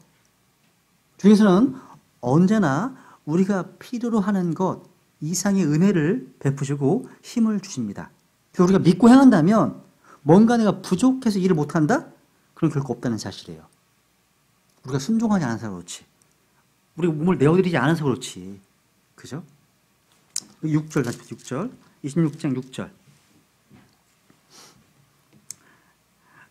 주님께서는 언제나 우리가 필요로 하는 것 이상의 은혜를 베푸시고 힘을 주십니다. 그래서 우리가 믿고 행한다면 뭔가 내가 부족해서 일을 못한다? 그런 결코 없다는 사실이에요. 우리가 순종하지 않아서 그렇지. 우리가 몸을 내어드리지 않아서 그렇지. 그죠? 6절 다시 6절 26장 6절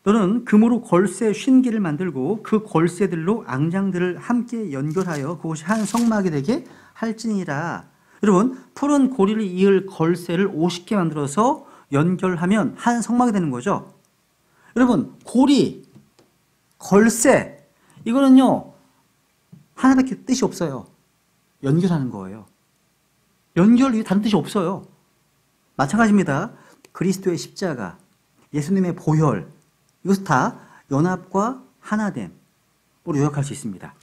너는 금으로 걸쇠 50개를 만들고 그 걸쇠들로 앙장들을 함께 연결하여 그것이 한 성막이 되게 할지니라. 여러분 푸른 고리를 이을 걸쇠를 50개 만들어서 연결하면 한 성막이 되는 거죠. 여러분 고리, 걸쇠 이거는요 하나밖에 뜻이 없어요. 연결하는 거예요. 연결 외에 다른 뜻이 없어요. 마찬가지입니다. 그리스도의 십자가, 예수님의 보혈 이것은 다 연합과 하나됨으로 요약할 수 있습니다.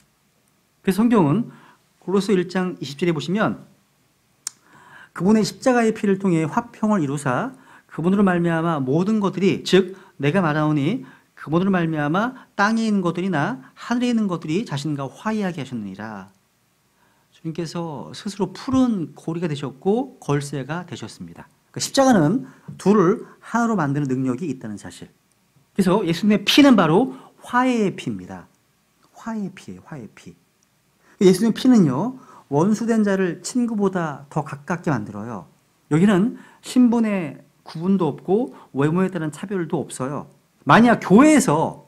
그래서 성경은 골로새 1장 20절에 보시면 그분의 십자가의 피를 통해 화평을 이루사 그분으로 말미암아 모든 것들이 즉 내가 말하오니 그분으로 말미암아 땅에 있는 것들이나 하늘에 있는 것들이 자신과 화해하게 하셨느니라. 주님께서 스스로 푸른 고리가 되셨고 걸쇠가 되셨습니다. 그러니까 십자가는 둘을 하나로 만드는 능력이 있다는 사실. 그래서 예수님의 피는 바로 화해의 피입니다. 화해의 피예요. 화해의 피. 예수님의 피는요 원수된 자를 친구보다 더 가깝게 만들어요. 여기는 신분의 구분도 없고 외모에 따른 차별도 없어요. 만약 교회에서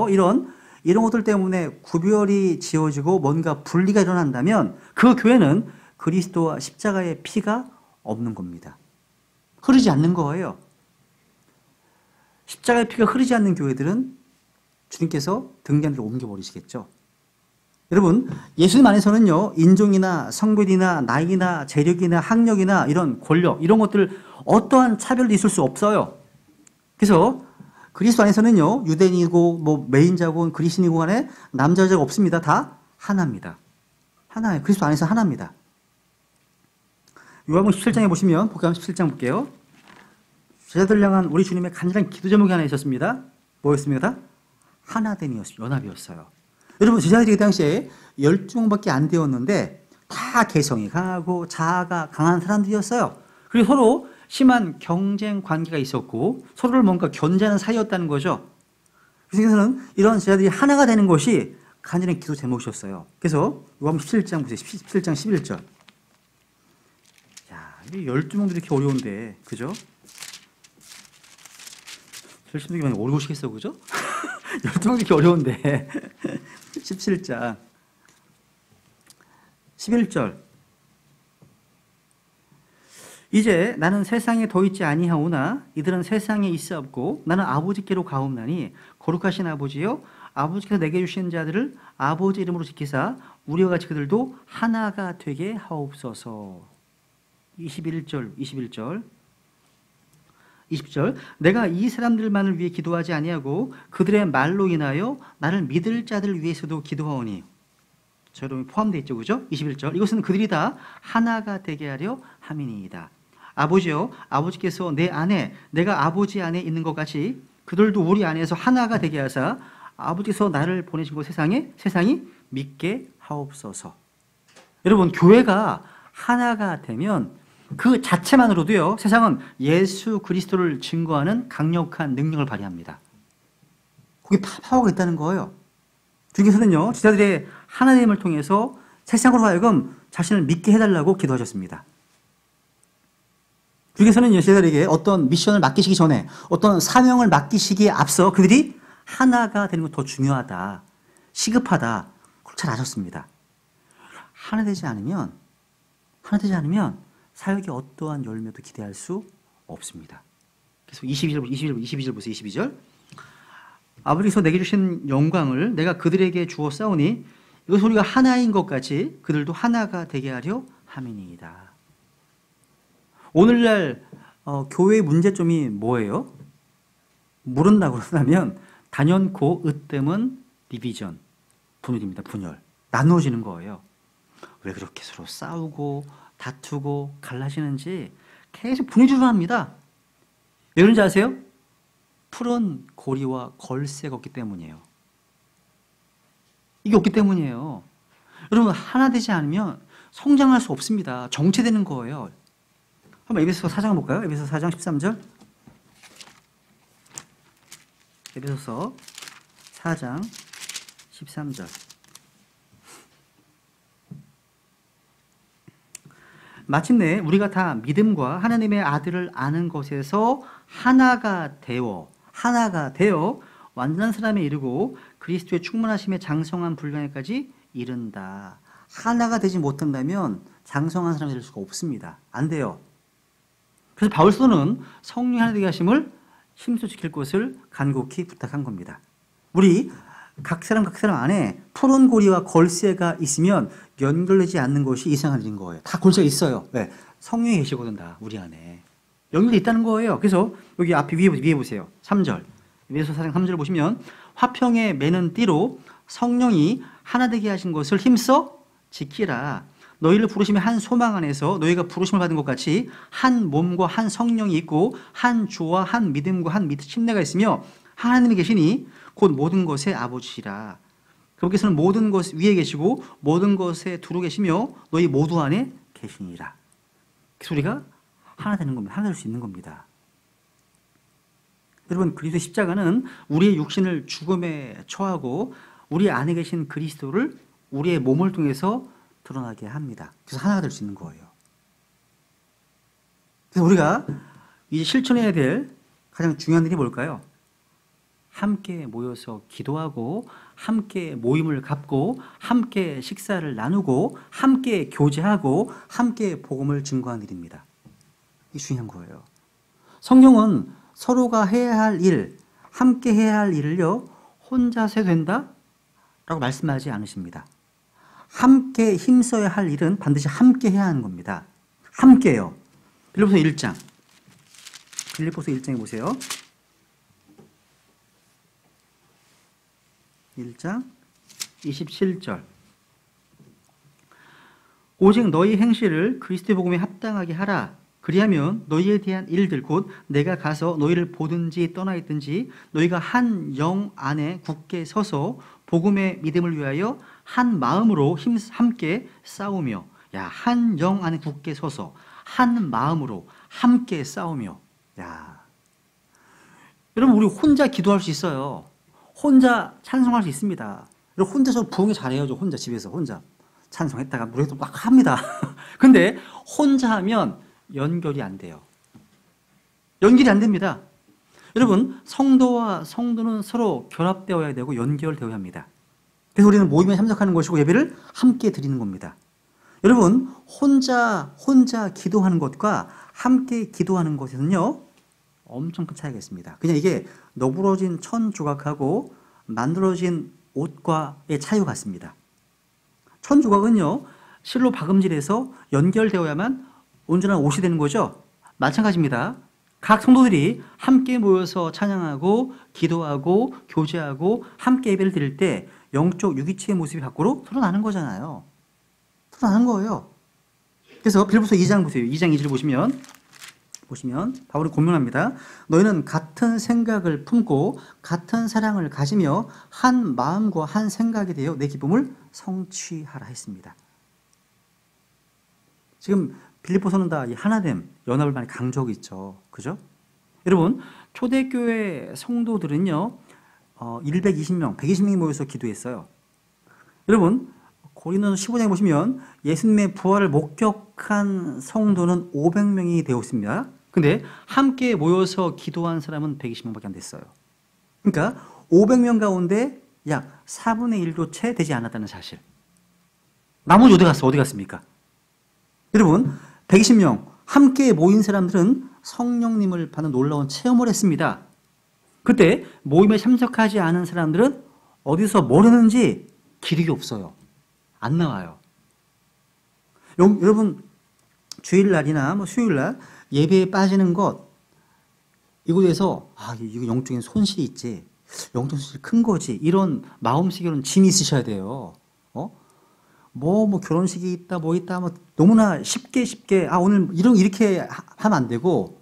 이런 이런 것들 때문에 구별이 지어지고 뭔가 분리가 일어난다면 그 교회는 그리스도와 십자가의 피가 없는 겁니다. 흐르지 않는 거예요. 십자가의 피가 흐르지 않는 교회들은 주님께서 등잔대를 옮겨버리시겠죠. 여러분, 예수님 안에서는요, 인종이나 성별이나 나이나 재력이나 학력이나 이런 권력, 이런 것들 어떠한 차별도 있을 수 없어요. 그래서 그리스도 안에서는요, 유대인이고 뭐 메인자고 그리스인이고 간에 남자 여자가 없습니다. 다 하나입니다. 하나예요. 그리스도 안에서 하나입니다. 요한복음 17장에 보시면 복음 17장 볼게요. 제자들 향한 우리 주님의 간절한 기도 제목이 하나 있었습니다. 뭐였습니까? 하나됨이었어요. 연합이었어요. 여러분, 제자들이 그 당시에 12명밖에 안 되었는데 다 개성이 강하고 자아가 강한 사람들이었어요. 그리고 서로 심한 경쟁 관계가 있었고 서로를 뭔가 견제하는 사이였다는 거죠. 그래서 이런 제자들이 하나가 되는 것이 간절한 기도 제목이었어요. 그래서 요한복음 17장 보세요. 17장 11절. 야, 이 12명도 이렇게 어려운데, 그죠? 열심히 많이 어려우시겠어, 그죠? 12명도 이렇게 어려운데. 17장 11절. 이제 나는 세상에 더 있지 아니하오나 이들은 세상에 있사옵고 나는 아버지께로 가옵나니 거룩하신 아버지여 아버지께서 내게 주신 자들을 아버지 이름으로 지키사 우리와 같이 그들도 하나가 되게 하옵소서. 21절 20절. 내가 이 사람들만을 위해 기도하지 아니하고 그들의 말로 인하여 나를 믿을 자들 위해서도 기도하오니. 저 여러분 포함되어 있죠, 그죠? 21절. 이것은 그들이 다 하나가 되게 하려 함이니이다. 아버지여, 아버지께서 내 안에 내가 아버지 안에 있는 것 같이 그들도 우리 안에서 하나가 되게 하사 아버지께서 나를 보내신 곳 세상이 믿게 하옵소서. 여러분, 교회가 하나가 되면 그 자체만으로도요, 세상은 예수 그리스도를 증거하는 강력한 능력을 발휘합니다. 거기 파워가 있다는 거예요. 주님께서는요, 제자들의 하나됨을 통해서 세상으로 하여금 자신을 믿게 해달라고 기도하셨습니다. 주님께서는요, 제자들에게 어떤 미션을 맡기시기 전에, 어떤 사명을 맡기시기에 앞서 그들이 하나가 되는 것 더 중요하다, 시급하다, 그걸 잘 아셨습니다. 하나 되지 않으면 사역의 어떠한 열매도 기대할 수 없습니다. 그래서 22절 보세요. 22절. 아버지께서 내게 주신 영광을 내가 그들에게 주어 싸우니 이것은 우리가 하나인 것 같이 그들도 하나가 되게 하려 함이니이다. 오늘날 교회의 문제점이 뭐예요? 모른다고 그러면 단연코 으뜸은 디비전, 분열입니다. 분열. 나누어지는 거예요. 왜 그렇게 서로 싸우고 다투고 갈라지는지 계속 분열이 일어납니다. 왜 그런지 아세요? 푸른 고리와 걸쇠가 없기 때문이에요. 이게 없기 때문이에요. 여러분, 하나 되지 않으면 성장할 수 없습니다. 정체되는 거예요. 한번 에베소서 4장 볼까요? 에베소서 4장 13절. 에베소서 4장 13절. 마침내 우리가 다 믿음과 하나님의 아들을 아는 것에서 하나가 되어 완전한 사람에 이르고 그리스도의 충만하심에 장성한 분량에까지 이른다. 하나가 되지 못한다면 장성한 사람이 될 수가 없습니다. 안 돼요. 그래서 바울서는 성령 하나 되게 하심을 힘써 지킬 것을 간곡히 부탁한 겁니다. 우리 각 사람 안에 푸른 고리와 걸쇠가 있으면 연결되지 않는 것이 이상한 일인 거예요. 다 걸쇠가 있어요. 왜? 성령이 계시거든, 다 우리 안에 연결돼 있다는 거예요. 그래서 여기 앞에 위에 보세요. 3절. 에베소서 4장 3절을 보시면 화평에 매는 띠로 성령이 하나 되게 하신 것을 힘써 지키라. 너희를 부르심의 한 소망 안에서 너희가 부르심을 받은 것 같이 한 몸과 한 성령이 있고 한 주와 한 믿음과 한 침례가 있으며 하나님이 계시니 곧 모든 것의 아버지시라. 그분께서는 모든 것 위에 계시고 모든 것에 두루 계시며 너희 모두 안에 계시니라. 그래서 우리가 하나 되는 겁니다. 하나 될 수 있는 겁니다. 여러분, 그리스도의 십자가는 우리의 육신을 죽음에 처하고 우리 안에 계신 그리스도를 우리의 몸을 통해서 드러나게 합니다. 그래서 하나가 될 수 있는 거예요. 그래서 우리가 이제 실천해야 될 가장 중요한 일이 뭘까요? 함께 모여서 기도하고 함께 모임을 갖고 함께 식사를 나누고 함께 교제하고 함께 복음을 증거하는 일입니다. 이게 중요한 거예요. 성경은 서로가 해야 할 일, 함께 해야 할 일을요, 혼자서 해도 된다? 라고 말씀하지 않으십니다. 함께 힘써야 할 일은 반드시 함께 해야 하는 겁니다. 함께요. 빌립보서 1장. 빌립보서 1장에 보세요. 1장 27절. 오직 너희 행실을 그리스도의 복음에 합당하게 하라. 그리하면 너희에 대한 일들 곧 내가 가서 너희를 보든지 떠나 있든지 너희가 한 영 안에 굳게 서서 복음의 믿음을 위하여 한 마음으로 함께 싸우며, 야, 한 영 안에 굳게 서서 한 마음으로 함께 싸우며. 야, 여러분, 우리 혼자 기도할 수 있어요. 혼자 찬송할 수 있습니다. 여러분, 혼자서 부흥이 잘해요. 저 혼자 집에서 혼자 찬송했다가 노래도 막 합니다. 근데 혼자 하면 연결이 안 돼요. 연결이 안 됩니다. 여러분, 성도와 성도는 서로 결합되어야 되고 연결되어야 합니다. 그래서 우리는 모임에 참석하는 것이고 예배를 함께 드리는 겁니다. 여러분, 혼자 기도하는 것과 함께 기도하는 것에는요, 엄청 큰 차이가 있습니다. 그냥 이게 너부러진 천 조각하고 만들어진 옷과의 차이와 같습니다. 천 조각은요, 실로 박음질해서 연결되어야만 온전한 옷이 되는 거죠. 마찬가지입니다. 각 성도들이 함께 모여서 찬양하고 기도하고 교제하고 함께 예배를 드릴 때 영적 유기체의 모습이 밖으로 드러나는 거잖아요. 드러나는 거예요. 그래서 빌립보서 2장 보세요. 2장 2절 보시면 바울이 고명합니다. 너희는 같은 생각을 품고 같은 사랑을 가지며 한 마음과 한 생각이 되어 내 기쁨을 성취하라 했습니다. 지금 빌립보서는 다 이 하나됨, 연합을 많이 강조하고 있죠. 그죠? 여러분, 초대교회 성도들은요, 120명, 120명이 모여서 기도했어요. 여러분, 고린도서 15장에 보시면 예수님의 부활을 목격한 성도는 500명이 되었습니다. 근데 함께 모여서 기도한 사람은 120명밖에 안 됐어요. 그러니까 500명 가운데 약 4분의 1도 채 되지 않았다는 사실. 나머지 어디 갔습니까? 여러분, 120명 함께 모인 사람들은 성령님을 받는 놀라운 체험을 했습니다. 그때 모임에 참석하지 않은 사람들은 어디서 뭘 했는지 기록이 없어요. 안 나와요. 여러분, 주일날이나 수요일날 예배에 빠지는 것, 이곳에서 이거 영적인 손실이 있지, 영적 손실이 큰 거지, 이런 마음속에 짐이 있으셔야 돼요. 뭐 결혼식이 있다, 뭐 있다, 너무나 쉽게, 오늘 이렇게 하면 안 되고,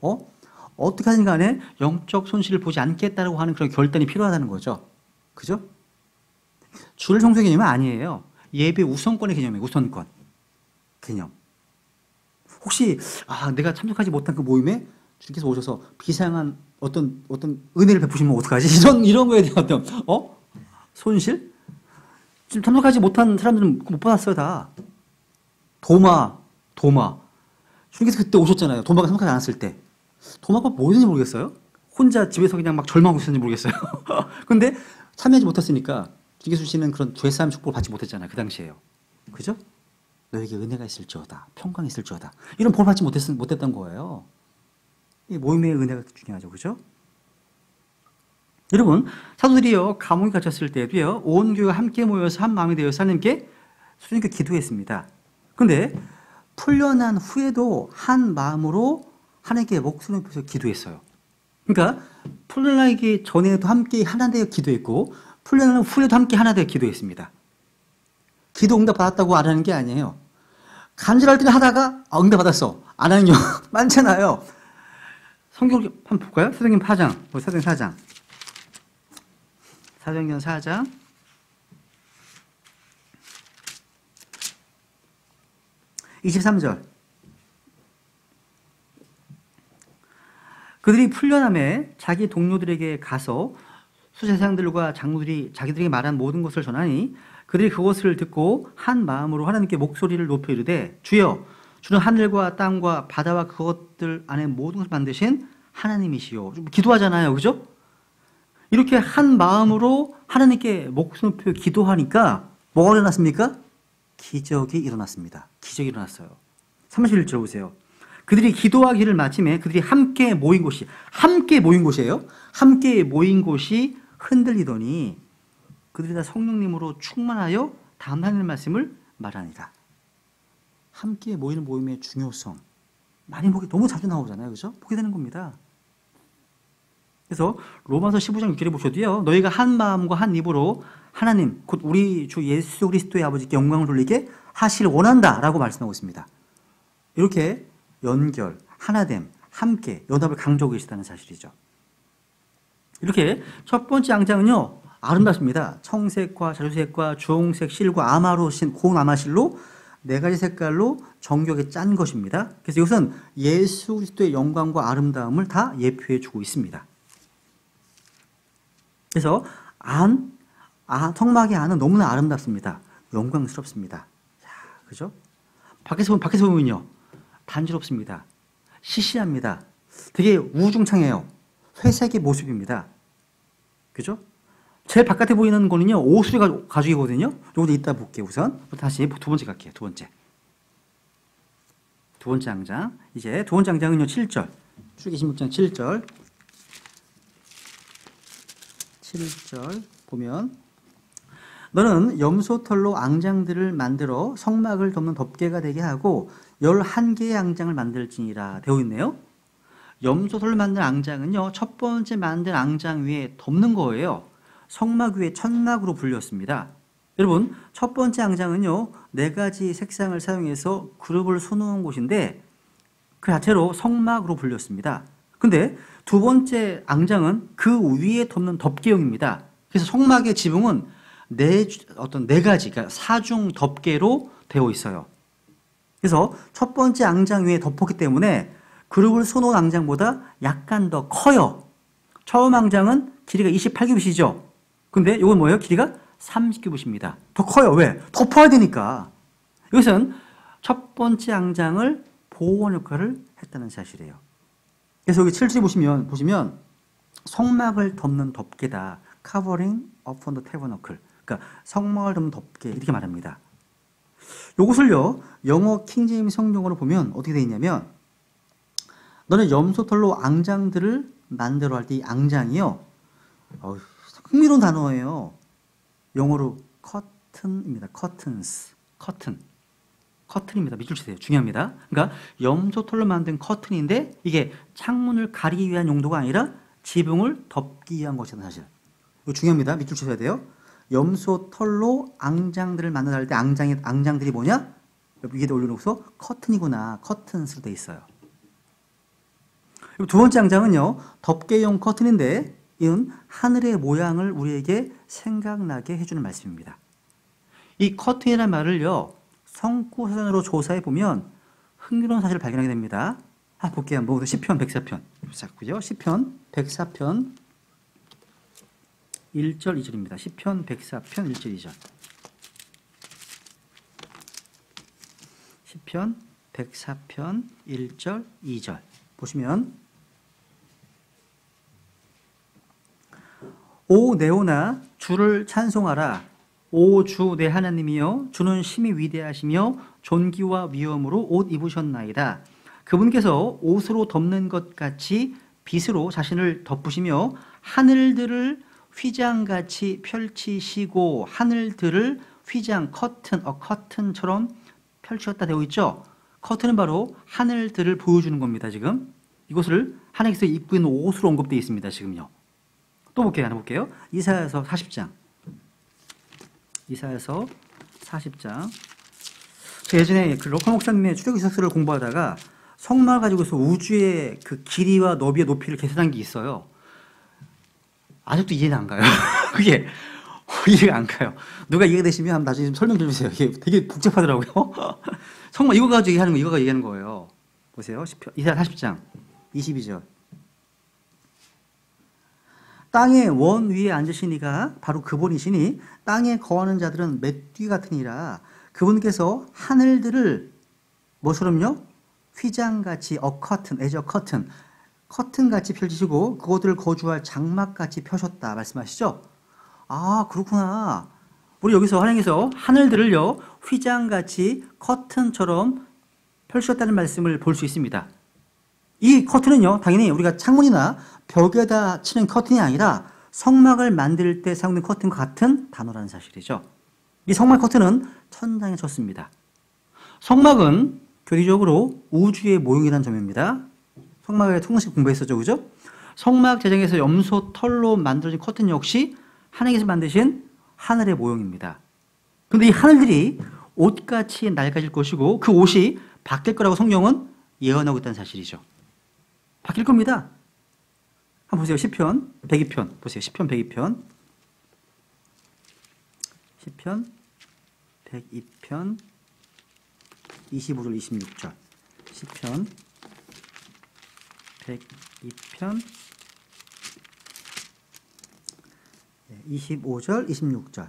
어떻게 하든 간에 영적 손실을 보지 않겠다고 하는 그런 결단이 필요하다는 거죠. 그죠? 주일 성수의 개념은 아니에요. 예배 우선권의 개념이에요. 우선권 개념. 혹시 내가 참석하지 못한 그 모임에 주님께서 오셔서 비상한 어떤 은혜를 베푸시면 어떡하지? 이런 거에 대한 어떤 손실? 지금 참석하지 못한 사람들은 못 받았어요, 다. 도마. 주님께서 그때 오셨잖아요. 도마가 참석하지 않았을 때. 도마가 뭐였는지 모르겠어요. 혼자 집에서 그냥 막 절망하고 있었는지 모르겠어요. 근데 참여하지 못했으니까 주님께서 주시는 그런 죄사함 축복을 받지 못했잖아요. 그 당시에요. 그죠? 너에게 은혜가 있을지어다. 평강이 있을지어다. 이런 볼 받지 못했던 거예요. 이 모임의 은혜가 중요하죠. 그죠? 여러분, 사도들이요, 감옥에 갇혔을 때도요, 온 교회가 함께 모여서 한 마음이 되어서 하나님께 수님께 기도했습니다. 근데 풀려난 후에도 한 마음으로 하나님께 목소리 높여서 기도했어요. 그러니까 풀려나기 전에도 함께 하나 되어 기도했고 풀려난 후에도 함께 하나 되어 기도했습니다. 기도 응답 받았다고 안 하는 게 아니에요. 간절할 때는 하다가 응답 받았어. 안 하는 경우 많잖아요. 성경 한번 볼까요? 사도행전 4장. 사도행전 4장. 사도행전 4장. (23절) 그들이 풀려남에 자기 동료들에게 가서 수제사장들과 장로들이 자기들에게 말한 모든 것을 전하니 그들이 그것을 듣고 한 마음으로 하나님께 목소리를 높여 이르되 주여 주는 하늘과 땅과 바다와 그것들 안에 모든 것을 만드신 하나님이시요. 기도하잖아요. 그죠? 이렇게 한 마음으로 하나님께 목숨 높여 기도하니까 뭐가 일어났습니까? 기적이 일어났습니다. 기적이 일어났어요. 31절 보세요. 그들이 기도하기를 마침에 그들이 함께 모인 곳이에요. 함께 모인 곳이 흔들리더니 그들이 다 성령님으로 충만하여 다음 하는 말씀을 말하니라. 함께 모이는 모임의 중요성. 많이 너무 자주 나오잖아요. 그죠? 보게 되는 겁니다. 그래서 로마서 15장 6절에 보셔도요. 너희가 한 마음과 한 입으로 하나님 곧 우리 주 예수 그리스도의 아버지께 영광을 돌리게 하시길 원한다라고 말씀하고 있습니다. 이렇게 연결, 하나됨, 함께 연합을 강조하고 계시다는 사실이죠. 이렇게 첫 번째 양장은요. 아름답습니다. 청색과 자주색과 주홍색 실과 아마로 고운 아마실로 네 가지 색깔로 정교하게 짠 것입니다. 그래서 이것은 예수 그리스도의 영광과 아름다움을 다 예표해 주고 있습니다. 그래서 성막의 안은 너무나 아름답습니다. 영광스럽습니다. 자, 그죠? 밖에서 보면요. 단지럽습니다. 시시합니다. 되게 우중창해요. 회색의 모습입니다. 그죠? 제일 바깥에 보이는 거는요, 오수리 가죽이거든요. 요것도 이따 볼게요, 우선. 다시 두 번째 갈게요, 두 번째 장장. 이제 두 번째 장장은요, 7절. 출애굽기 16장 7절 보면 너는 염소털로 앙장들을 만들어 성막을 덮는 덮개가 되게 하고 11개의 앙장을 만들지니라 되어 있네요. 염소털로 만든 앙장은요, 첫 번째 만든 앙장 위에 덮는 거예요. 성막 위에 천막으로 불렸습니다. 여러분, 첫 번째 앙장은요, 4가지 색상을 사용해서 그룹을 수놓은 곳인데 그 자체로 성막으로 불렸습니다. 근데 두 번째 앙장은 그 위에 덮는 덮개용입니다. 그래서 성막의 지붕은 네 가지, 그러니까 사중 덮개로 되어 있어요. 그래서 첫 번째 앙장 위에 덮었기 때문에 그룹을 수놓은 앙장보다 약간 더 커요. 처음 앙장은 길이가 28규빗이죠. 근데 이건 뭐예요? 길이가 30규빗입니다. 더 커요. 왜? 덮어야 되니까. 이것은 첫 번째 앙장을 보호원 역할을 했다는 사실이에요. 그래서 여기 7절 보시면 성막을 덮는 덮개다. Covering upon the tabernacle. 그러니까 성막을 덮는 덮개 이렇게 말합니다. 이것을요, 영어 킹제임스 성경으로 보면 어떻게 되어 있냐면 너는 염소털로 앙장들을 만들어 할 때 이 앙장이요, 흥미로운 단어예요. 영어로 curtain입니다. 커튼입니다. 밑줄 치세요. 중요합니다. 그러니까 염소털로 만든 커튼인데 이게 창문을 가리기 위한 용도가 아니라 지붕을 덮기 위한 것이라는 사실. 이거 중요합니다. 밑줄 치셔야 돼요. 염소털로 앙장들을 만들어 할 때 앙장들이 뭐냐? 위에다 올려놓고서 커튼이구나. 커튼스로 돼 있어요. 두 번째 앙장은요, 덮개용 커튼인데 이건 하늘의 모양을 우리에게 생각나게 해주는 말씀입니다. 이 커튼이라는 말을요, 성구사전으로 조사해 보면 흥미로운 사실을 발견하게 됩니다. 볼게요. 시편 104편. 자꾸요. 시편 104편 1절 2절입니다. 시편 104편 1절 2절. 시편 104편 1절 2절. 보시면 오 네오나 주를 찬송하라. 오 주 내 하나님이여, 주는 심히 위대하시며 존귀와 위엄으로 옷 입으셨나이다. 그분께서 옷으로 덮는 것 같이 빛으로 자신을 덮으시며 하늘들을 휘장같이 펼치시고 하늘들을 휘장 커튼처럼 펼치셨다 되어 있죠. 커튼은 바로 하늘들을 보여주는 겁니다. 지금 이것을 하나님께서 입고 있는 옷으로 언급되어 있습니다. 지금요. 또 볼게요. 하나 볼게요. 이사야서 40장. 이사야서 40장. 제가 예전에 그 로컬 목사님의 출애굽 기사서를 공부하다가 성막 가지고서 우주의 그 길이와 너비의 높이를 계산한 게 있어요. 아직도 이해는 안 가요. 그게 이해가 안 가요. 누가 이해가 되시면 나중에 좀 설명 좀 해주세요. 이게 되게 복잡하더라고요. 성막 이거 가지고 얘기하는 거, 이거 얘기하는 거예요. 보세요. 이사야 40장 22절. 땅의 원 위에 앉으시니가 바로 그분이시니 땅에 거하는 자들은 맷뒤 같으니라. 그분께서 하늘들을 뭐처럼요? 휘장같이 as a curtain. 커튼같이 펼치시고 그것들을 거주할 장막같이 펴셨다 말씀하시죠? 아, 그렇구나. 우리 여기서 하나님께서 하늘들을요 휘장같이 커튼처럼 펼쳤다는 말씀을 볼 수 있습니다. 이 커튼은요 당연히 우리가 창문이나 벽에다 치는 커튼이 아니라 성막을 만들 때 사용된 커튼과 같은 단어라는 사실이죠. 이 성막 커튼은 천장에 쳤습니다. 성막은 교리적으로 우주의 모형이라는 점입니다. 성막에 통식 공부했었죠, 그죠? 성막 제정에서 염소 털로 만들어진 커튼 역시 하나님께서 만드신 하늘의 모형입니다. 그런데 이 하늘들이 옷같이 낡아질 것이고 그 옷이 바뀔 거라고 성경은 예언하고 있다는 사실이죠. 바뀔 겁니다. 한번 보세요. 시편 102편 보세요. 시편 102편 102편 25절 26절 시편 102편 25절 26절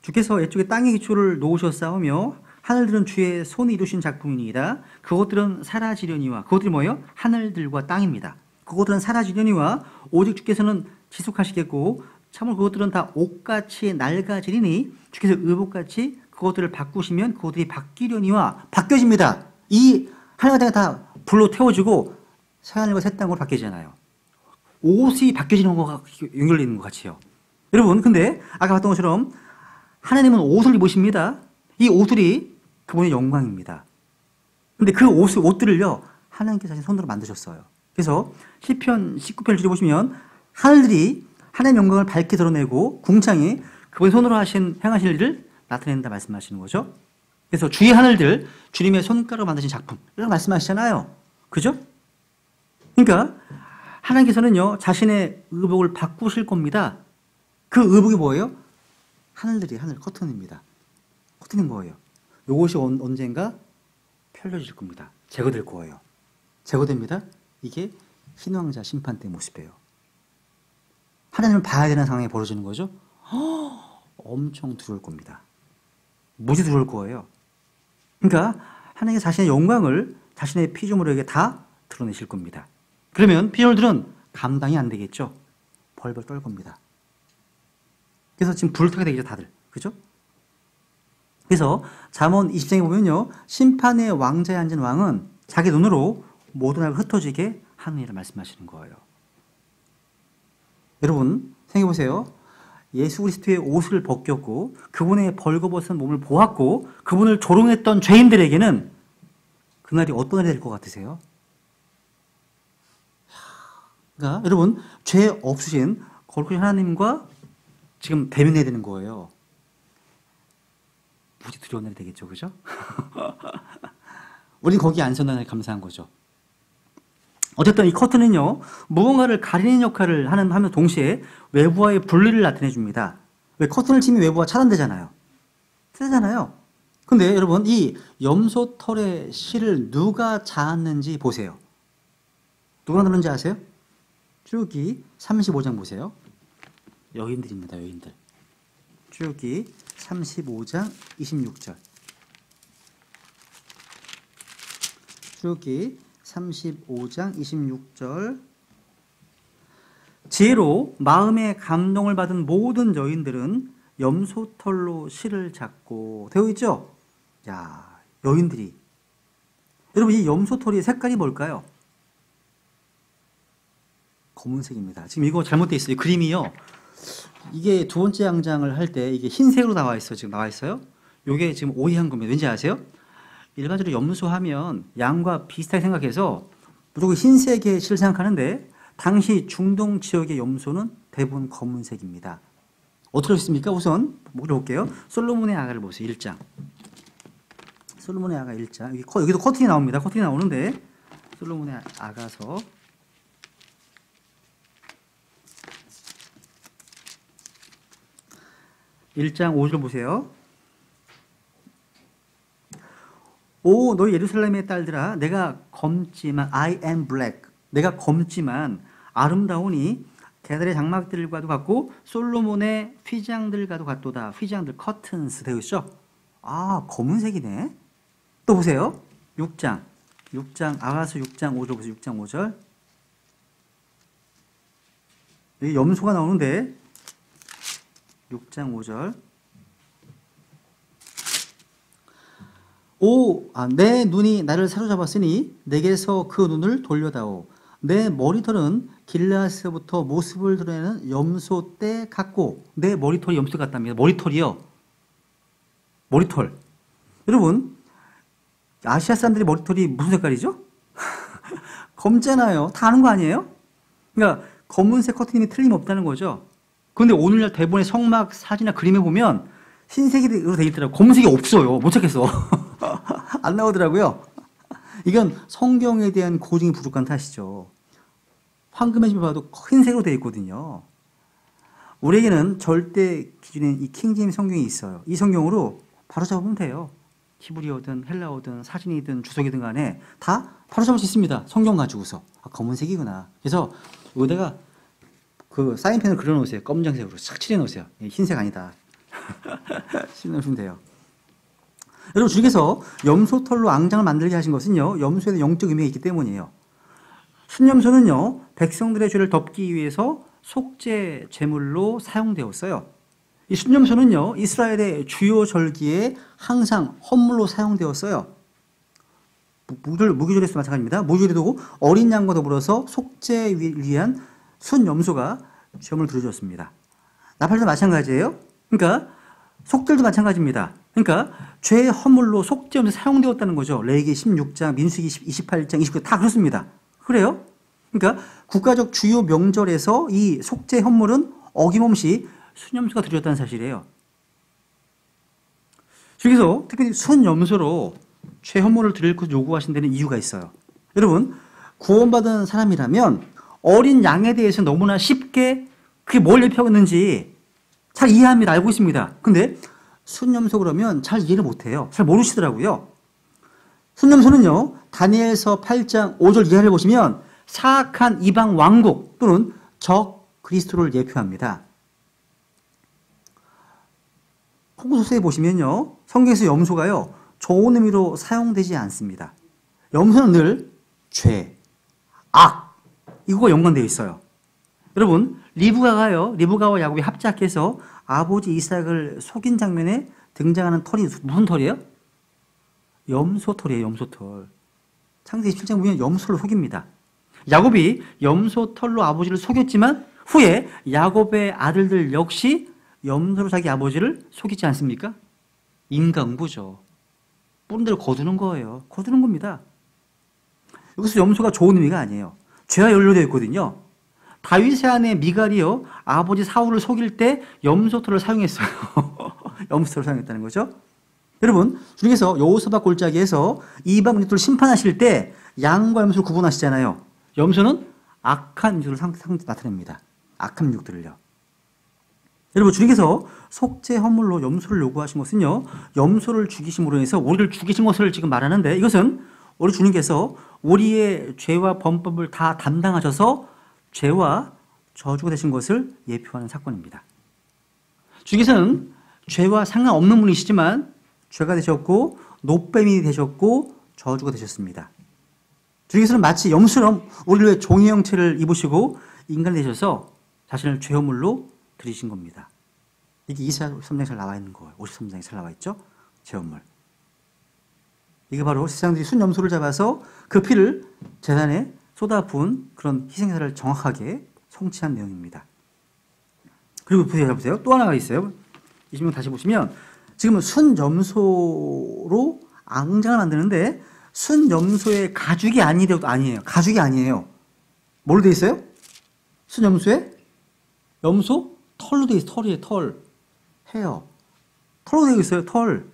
주께서 애쪽에 땅의 기초를 놓으셨사오며 하늘들은 주의 손이 이루신 작품이니이다. 그것들은 사라지려니와 그것들이 뭐예요? 하늘들과 땅입니다. 그것들은 사라지려니와 오직 주께서는 지속하시겠고 참으로 그것들은 다 옷같이 낡아지리니 주께서 의복같이 그것들을 바꾸시면 그것들이 바뀌려니와 바뀌어집니다. 이 하늘과 땅이 다 불로 태워지고 새하늘과 새 땅으로 바뀌잖아요. 옷이 바뀌어지는 것과 연결되는 것 같이요. 여러분 근데 아까 봤던 것처럼 하나님은 옷을 입으십니다. 이 옷들이 그분의 영광입니다. 근데 그 옷들을요 하나님께서 자신 손으로 만드셨어요. 그래서 시편 19편을 뒤져보시면 하늘들이 하나님의 영광을 밝게 드러내고 궁창이 그분의 손으로 행하실 일을 나타낸다 말씀하시는 거죠. 그래서 주의 하늘들 주님의 손가락으로 만드신 작품 이런 말씀하시잖아요. 그죠? 그러니까 하나님께서는요 자신의 의복을 바꾸실 겁니다. 그 의복이 뭐예요? 하늘들이 하늘 커튼입니다. 커튼이 뭐예요? 이것이 언젠가 펼쳐질 겁니다. 제거될 거예요. 제거됩니다. 이게 흰왕자 심판 때 모습이에요. 하나님을 봐야 되는 상황이 벌어지는 거죠. 엄청 두려울 겁니다. 무지 두려울 거예요. 그러니까 하나님의 자신의 영광을 자신의 피조물에게 다 드러내실 겁니다. 그러면 피조물들은 감당이 안 되겠죠. 벌벌 떨 겁니다. 그래서 지금 불을 타게 되겠죠, 다들. 그죠? 그래서 잠언 20장에 보면요. 심판의 왕자에 앉은 왕은 자기 눈으로 모든 악을 흩어지게 하는 일을 말씀하시는 거예요. 여러분, 생각해보세요. 예수 그리스도의 옷을 벗겼고 그분의 벌거벗은 몸을 보았고 그분을 조롱했던 죄인들에게는 그날이 어떤 날이 될 것 같으세요? 그러니까 여러분, 죄 없으신 거룩하신 하나님과 지금 대면해야 되는 거예요. 무지 두려운 날이 되겠죠, 그죠? 우린 거기 안 선다는 감사한 거죠. 어쨌든 이 커튼은요, 무언가를 가리는 역할을 하면서 동시에 외부와의 분리를 나타내 줍니다. 왜 커튼을 치면 외부와 차단되잖아요. 쓰잖아요. 근데 여러분, 이 염소털의 실을 누가 자았는지 보세요. 누가 넣는지 아세요? 출애굽기 35장 보세요. 여인들입니다, 여인들. 출애굽기 35장 26절. 출애굽기 35장 26절. 지혜로 마음의 감동을 받은 모든 여인들은 염소털로 실을 잡고 되어 있죠? 야, 여인들이. 여러분, 이 염소털의 색깔이 뭘까요? 검은색입니다. 지금 이거 잘못되어 있어요. 그림이요. 이게 두 번째 양장을 할 때 이게 흰색으로 나와 있어요. 지금 나와 있어요. 이게 지금 오해한 겁니다. 왠지 아세요? 일반적으로 염소하면 양과 비슷하게 생각해서 무조건 흰색의 실을 생각하는데 당시 중동 지역의 염소는 대부분 검은색입니다. 어떻게 했습니까? 우선 볼게요. 솔로몬의 아가를 보세요. 1장. 솔로몬의 아가 1장. 여기도 커튼이 나옵니다. 커튼이 나오는데 솔로몬의 아가서 1장 5절 보세요. 오 너희 예루살렘의 딸들아 내가 검지만 I am black 내가 검지만 아름다우니 게달의 장막들과도 같고 솔로몬의 휘장들과도 같도다. 휘장들 커튼스 되어 있죠. 아, 검은색이네. 또 보세요. 6장. 아가서 6장 5절 보세요. 6장 5절. 여기 염소가 나오는데 6장 5절. 내 눈이 나를 사로잡았으니 내게서 그 눈을 돌려다오. 내 머리털은 길라앗에서부터 모습을 드러내는 염소 떼 같고. 내 머리털이 염소 같답니다. 머리털이요. 머리털. 여러분, 아시아 사람들이 머리털이 무슨 색깔이죠? 검잖아요. 다 아는 거 아니에요? 그러니까 검은색 커튼이 틀림없다는 거죠. 그런데 오늘날 대본의 성막 사진이나 그림에 보면 흰색으로 되어 있더라고요. 검은색이 없어요. 못 찾겠어. 안 나오더라고요. 이건 성경에 대한 고증이 부족한 탓이죠. 황금의 집을 봐도 흰색으로 되어 있거든요. 우리에게는 절대 기준인 이 킹제임스 성경이 있어요. 이 성경으로 바로 잡으면 돼요. 히브리어든 헬라어든 사진이든 주석이든 간에 다 바로 잡을 수 있습니다. 성경 가지고서. 아, 검은색이구나. 그래서 여기다가 그 사인펜을 그려놓으세요. 검정색으로 싹 칠해놓으세요. 흰색 아니다. 칠해놓으시면 돼요. 여러분, 주님께서 염소털로 앙장을 만들게 하신 것은요, 염소에 대한 영적 의미가 있기 때문이에요. 순염소는요, 백성들의 죄를 덮기 위해서 속죄 제물로 사용되었어요. 이 순염소는요, 이스라엘의 주요 절기에 항상 헌물로 사용되었어요. 무교절에서 마찬가지입니다. 무교절에도 어린 양과 더불어서 속죄를 위한 순염소가 제물을 드려줬습니다. 나팔도 마찬가지예요. 그러니까 속죄도 마찬가지입니다. 그러니까 죄의 헌물로 속죄하면서 사용되었다는 거죠. 레위기 16장, 민수기 28장, 29장 다 그렇습니다. 그래요? 그러니까 국가적 주요 명절에서 이 속죄 헌물은 어김없이 순염소가 드렸다는 사실이에요. 주께서 특별히 순염소로 죄 헌물을 드릴 것을 요구하신 데는 이유가 있어요. 여러분, 구원받은 사람이라면 어린 양에 대해서 너무나 쉽게 그게 뭘 예표하고 있는지 잘 이해합니다. 알고 있습니다. 근데 순염소 그러면 잘 이해를 못해요. 잘 모르시더라고요. 순염소는요, 다니엘서 8장 5절 이하를 보시면 사악한 이방 왕국 또는 적 그리스도를 예표합니다. 포구소서에 보시면요, 성경에서 염소가요, 좋은 의미로 사용되지 않습니다. 염소는 늘 죄, 악, 이거가 연관되어 있어요. 여러분, 리브가와 야곱이 합작해서 아버지 이삭을 속인 장면에 등장하는 털이 무슨 털이에요? 염소털이에요, 염소털. 창세기 7장 보면 염소를 속입니다. 야곱이 염소털로 아버지를 속였지만 후에 야곱의 아들들 역시 염소로 자기 아버지를 속이지 않습니까? 인과응보죠. 뿌린 대로 거두는 거예요. 거두는 겁니다. 여기서 염소가 좋은 의미가 아니에요. 죄와 연루되어 있거든요. 다윗의 아내 미갈이요, 아버지 사울을 속일 때 염소털을 사용했어요. 염소털을 사용했다는 거죠. 여러분, 주님께서 여호사밧 골짜기에서 이방 민족들을 심판하실 때 양과 염소를 구분하시잖아요. 염소는 악한 민족을 나타냅니다. 악한 민족들을요. 여러분, 주님께서 속죄 헌물로 염소를 요구하신 것은요, 염소를 죽이심으로 해서 우리를 죽이신 것을 지금 말하는데, 이것은 우리 주님께서 우리의 죄와 범법을 다 담당하셔서 죄와 저주가 되신 것을 예표하는 사건입니다. 주님께서는 죄와 상관없는 분이시지만 죄가 되셨고 노뱀이 되셨고 저주가 되셨습니다. 주님께서는 마치 염소처럼 우리를 위해 종의 형체를 입으시고 인간이 되셔서 자신을 죄허물로 드리신 겁니다. 이게 이사야 53장에 잘 나와 있는 거예요. 53장에 잘 나와 있죠? 죄허물. 이게 바로 세상들이 순염소를 잡아서 그 피를 제단에 쏟아부은 그런 희생사를 정확하게 성취한 내용입니다. 그리고 보세요. 또 하나가 있어요. 이 질문 다시 보시면 지금은 순염소로 앙장을 만드는데 순염소의 가죽이 아니에요. 가죽이 아니에요. 뭘로 되어 있어요? 순염소의 염소? 털로 되어 있어요. 털이에요. 털. 헤어. 털로 되어 있어요. 털.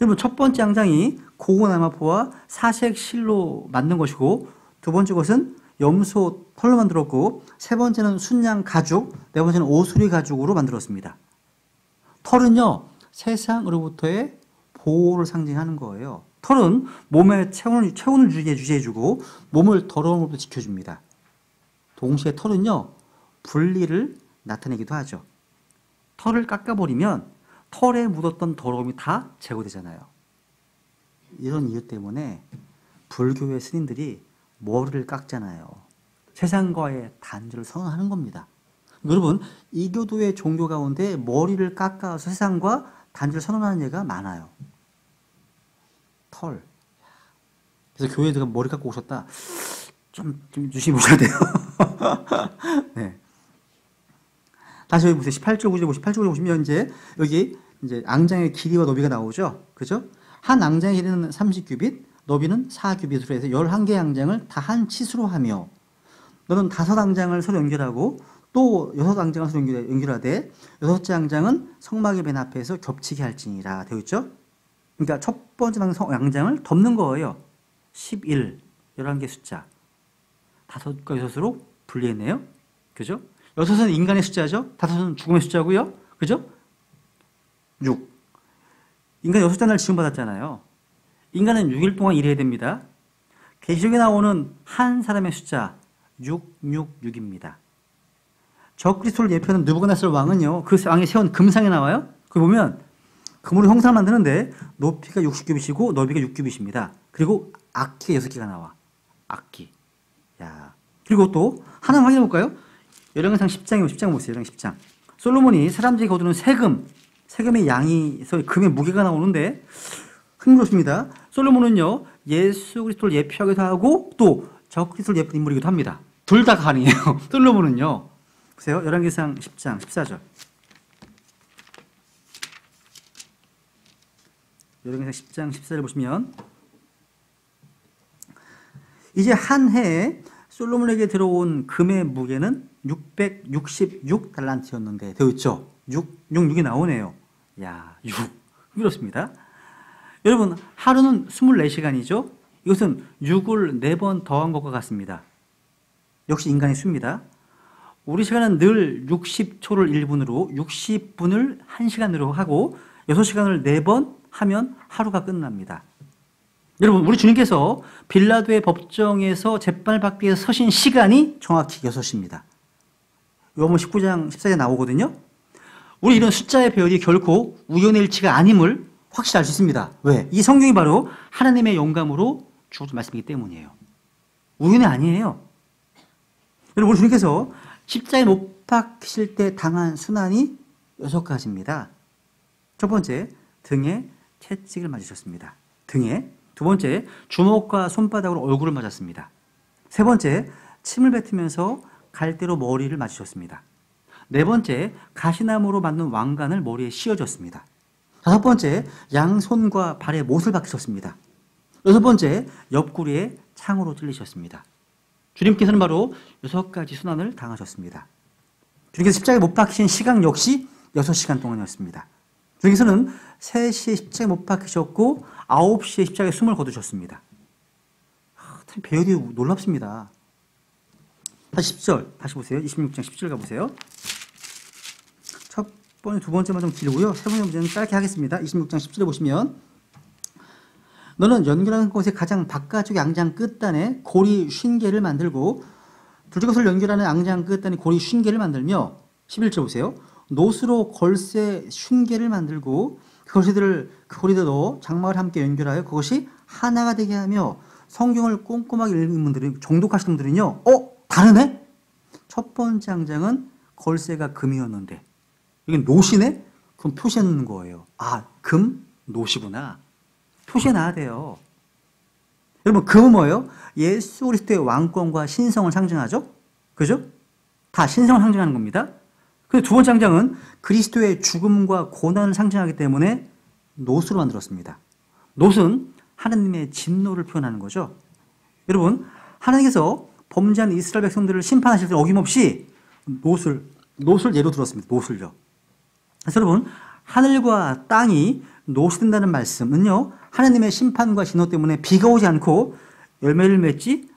여러분, 첫 번째 앙장이 고운 아마포와 사색 실로 만든 것이고 두 번째 것은 염소 털로 만들었고 세 번째는 순양 가죽, 네 번째는 오수리 가죽으로 만들었습니다. 털은요, 세상으로부터의 보호를 상징하는 거예요. 털은 몸의 체온을 유지해주고 몸을 더러움으로부터 지켜줍니다. 동시에 털은요, 분리를 나타내기도 하죠. 털을 깎아버리면 털에 묻었던 더러움이 다 제거되잖아요. 이런 이유 때문에 불교의 스님들이 머리를 깎잖아요. 세상과의 단절을 선언하는 겁니다. 여러분, 이교도의 종교 가운데 머리를 깎아서 세상과 단절을 선언하는 예가 많아요. 털. 그래서 교회에 들어가 머리 깎고 오셨다. 좀 유심히 보셔야 돼요. 네. 다시 여기 보세요. 18절, 9절, 18절 보시면 여기 앙장의 길이와 너비가 나오죠. 그죠? 한 앙장의 길이는 30규빗, 너비는 4규빗으로 해서 11개의 앙장을 다 한 치수로 하며 너는 5앙장을 서로 연결하고 또 6앙장을 서로 연결하되 6째 앙장은 성막의 맨 앞에서 겹치게 할지니라 되어 있죠. 그러니까 첫 번째 앙장을 덮는 거예요. 11, 11개 숫자. 5과 6으로 분리했네요. 그죠? 6은 인간의 숫자죠. 5은 죽음의 숫자고요. 그죠? 6. 인간 6자날 지음받았잖아요. 인간은 6일 동안 일해야 됩니다. 계시록에 나오는 한 사람의 숫자 666입니다. 적그리스도를 예표하는 느부갓네살 왕은요. 그 왕이 세운 금상에 나와요. 거기 보면 금으로 형상을 만드는데 높이가 60규빗이고 넓이가 6규빗입니다. 그리고 악기가 6개가 나와. 악기. 야. 그리고 또 하나 확인해 볼까요? 열왕기상 10장이면 10장 보세요. 열왕기 10장. 솔로몬이 사람들이 거두는 세금의 양이 금의 무게가 나오는데 흥미롭습니다. 솔로몬은요. 예수 그리스도를 예표하기도 하고 또 적그리스도를 예쁜 인물이기도 합니다. 둘 다 가능해요. 솔로몬은요. 보세요. 열왕기상 10장 14절. 열왕기상 10장 14절 보시면 이제 한 해에 솔로몬에게 들어온 금의 무게는 666달란트였는데 되어 있죠. 666이 나오네요. 야, 6. 그렇습니다. 여러분, 하루는 24시간이죠. 이것은 6을 4번 더한 것과 같습니다. 역시 인간의 수입니다. 우리 시간은 늘 60초를 1분으로 60분을 1시간으로 하고 6시간을 4번 하면 하루가 끝납니다. 여러분, 우리 주님께서 빌라도의 법정에서 재판을 받기 위해서 서신 시간이 정확히 6시입니다. 요한복음 19장 14절에 나오거든요. 우리 이런 숫자의 배열이 결코 우연의 일치가 아님을 확실히 알 수 있습니다. 왜? 이 성경이 바로 하나님의 영감으로 주어진 말씀이기 때문이에요. 우연이 아니에요. 여러분, 우리 주님께서 십자가에 못 박히실 때 당한 순환이 6가지입니다. 첫 번째, 등에 채찍을 맞으셨습니다. 등에. 두 번째, 주먹과 손바닥으로 얼굴을 맞았습니다. 세 번째, 침을 뱉으면서 갈대로 머리를 맞으셨습니다. 네 번째, 가시나무로 만든 왕관을 머리에 씌워줬습니다. 다섯 번째, 양손과 발에 못을 박히셨습니다. 여섯 번째, 옆구리에 창으로 찔리셨습니다. 주님께서는 바로 6가지 순환을 당하셨습니다. 주님께서 십자가에 못 박히신 시간 역시 6시간 동안이었습니다. 주님께서는 3시에 십자가에 못 박히셨고 9시에 십자가에 숨을 거두셨습니다. 참 배열이 놀랍습니다. 다시 10절 다시 보세요. 26장 10절 가보세요. 첫 번째, 두 번째만 좀 길고요. 세 번째 문제는 짧게 하겠습니다. 26장 10절에 보시면 너는 연결하는 곳의 가장 바깥쪽의 앙장 끝단에 고리 50개를 만들고 둘째 것을 연결하는 앙장 끝단에 고리 50개를 만들며 11절 보세요. 노스로 걸쇠 50개를 만들고 그 고리들을 넣어 장막을 함께 연결하여 그것이 하나가 되게 하며 성경을 꼼꼼하게 읽는 분들이 정독하시는 분들은요. 다르네? 첫 번째 앙장은 걸쇠가 금이었는데 이게 노시네? 그럼 표시해 놓는 거예요. 아, 금? 노시구나. 표시해 놔야 돼요. 여러분, 금은 뭐예요? 예수 그리스도의 왕권과 신성을 상징하죠? 그죠? 다 신성을 상징하는 겁니다. 그리고 두 번째 앙장은 그리스도의 죽음과 고난을 상징하기 때문에 노스로 만들었습니다. 노스는 하나님의 진노를 표현하는 거죠. 여러분, 하나님께서 범죄한 이스라엘 백성들을 심판하실 때 어김없이 노스를 예로 들었습니다. 노스를요. 그래서 여러분, 하늘과 땅이 노시된다는 말씀은요, 하나님의 심판과 진노 때문에 비가 오지 않고 열매를 맺지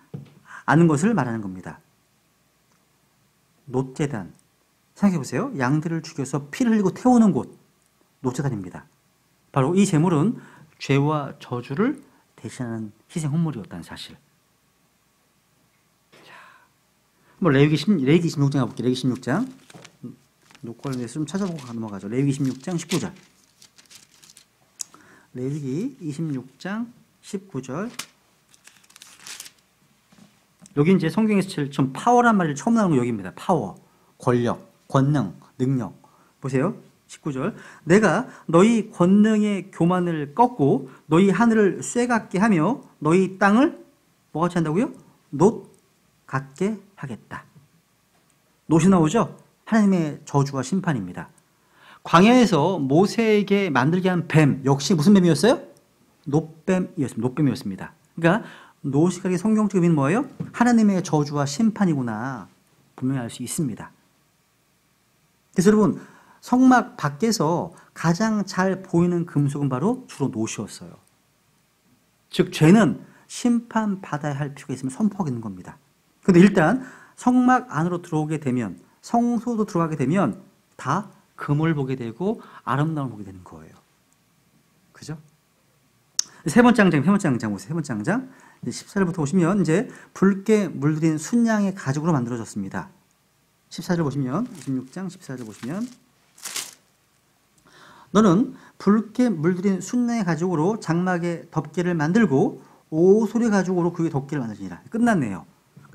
않은 것을 말하는 겁니다. 놋제단. 생각해보세요. 양들을 죽여서 피를 흘리고 태우는 곳, 놋제단입니다. 바로 이 제물은 죄와 저주를 대신하는 희생 헌물이었다는 사실. 레위기 26장 가볼게요. 레위기 26장. 녹화를 위해서 좀 찾아보고 넘어가죠. 레위기 26장 19절. 레위기 26장 19절. 여기 이제 성경에서 제일 좀 파워란 말이 처음 나오는 거 여기입니다. 파워, 권력, 권능, 능력. 보세요. 19절. 내가 너희 권능의 교만을 꺾고 너희 하늘을 쇠같게 하며 너희 땅을 뭐같이 한다고요? 놋 같게 하겠다. 놋이 나오죠? 하나님의 저주와 심판입니다. 광야에서 모세에게 만들게 한 뱀 역시 무슨 뱀이었어요? 놋뱀이었습니다. 그러니까 놋이 성경적 의미는 뭐예요? 하나님의 저주와 심판이구나 분명히 알 수 있습니다. 그래서 여러분 성막 밖에서 가장 잘 보이는 금속은 바로 주로 놋이었어요. 즉 죄는 심판받아야 할 필요가 있으면 선포하고 있는 겁니다. 그런데 일단 성막 안으로 들어오게 되면 성소도 들어가게 되면 다 금을 보게 되고 아름다움을 보게 되는 거예요. 그죠? 세 번째 장장 보세요. 세 번째 장장. 14절부터 보시면 이제 붉게 물들인 순양의 가죽으로 만들어졌습니다. 14절 보시면 26장 14절 보시면 너는 붉게 물들인 순양의 가죽으로 장막의 덮개를 만들고 오소리 가죽으로 그 위에 덮개를 만들지니라. 끝났네요.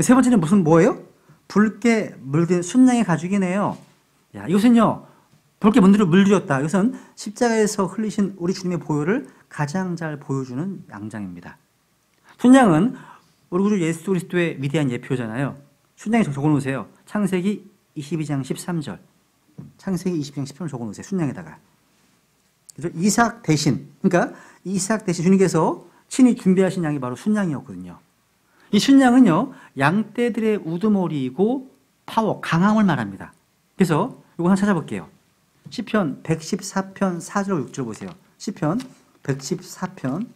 세 번째는 뭐예요? 붉게 물든 순양의 가죽이네요. 야, 이것은요, 붉게 물들였다. 이것은 십자가에서 흘리신 우리 주님의 보혈을 가장 잘 보여주는 양장입니다. 순양은 우리 구주 예수 그리스도의 위대한 예표잖아요. 순양에 적어놓으세요. 창세기 22장 13절. 창세기 22장 10절을 적어놓으세요. 순양에다가. 그래서 이삭 대신, 그러니까 이삭 대신 주님께서 친히 준비하신 양이 바로 순양이었거든요. 이 순양은요, 양떼들의 우두머리이고 파워, 강함을 말합니다. 그래서 이거 하나 찾아볼게요. 시편 114편 4절 6절 보세요. 시편 114편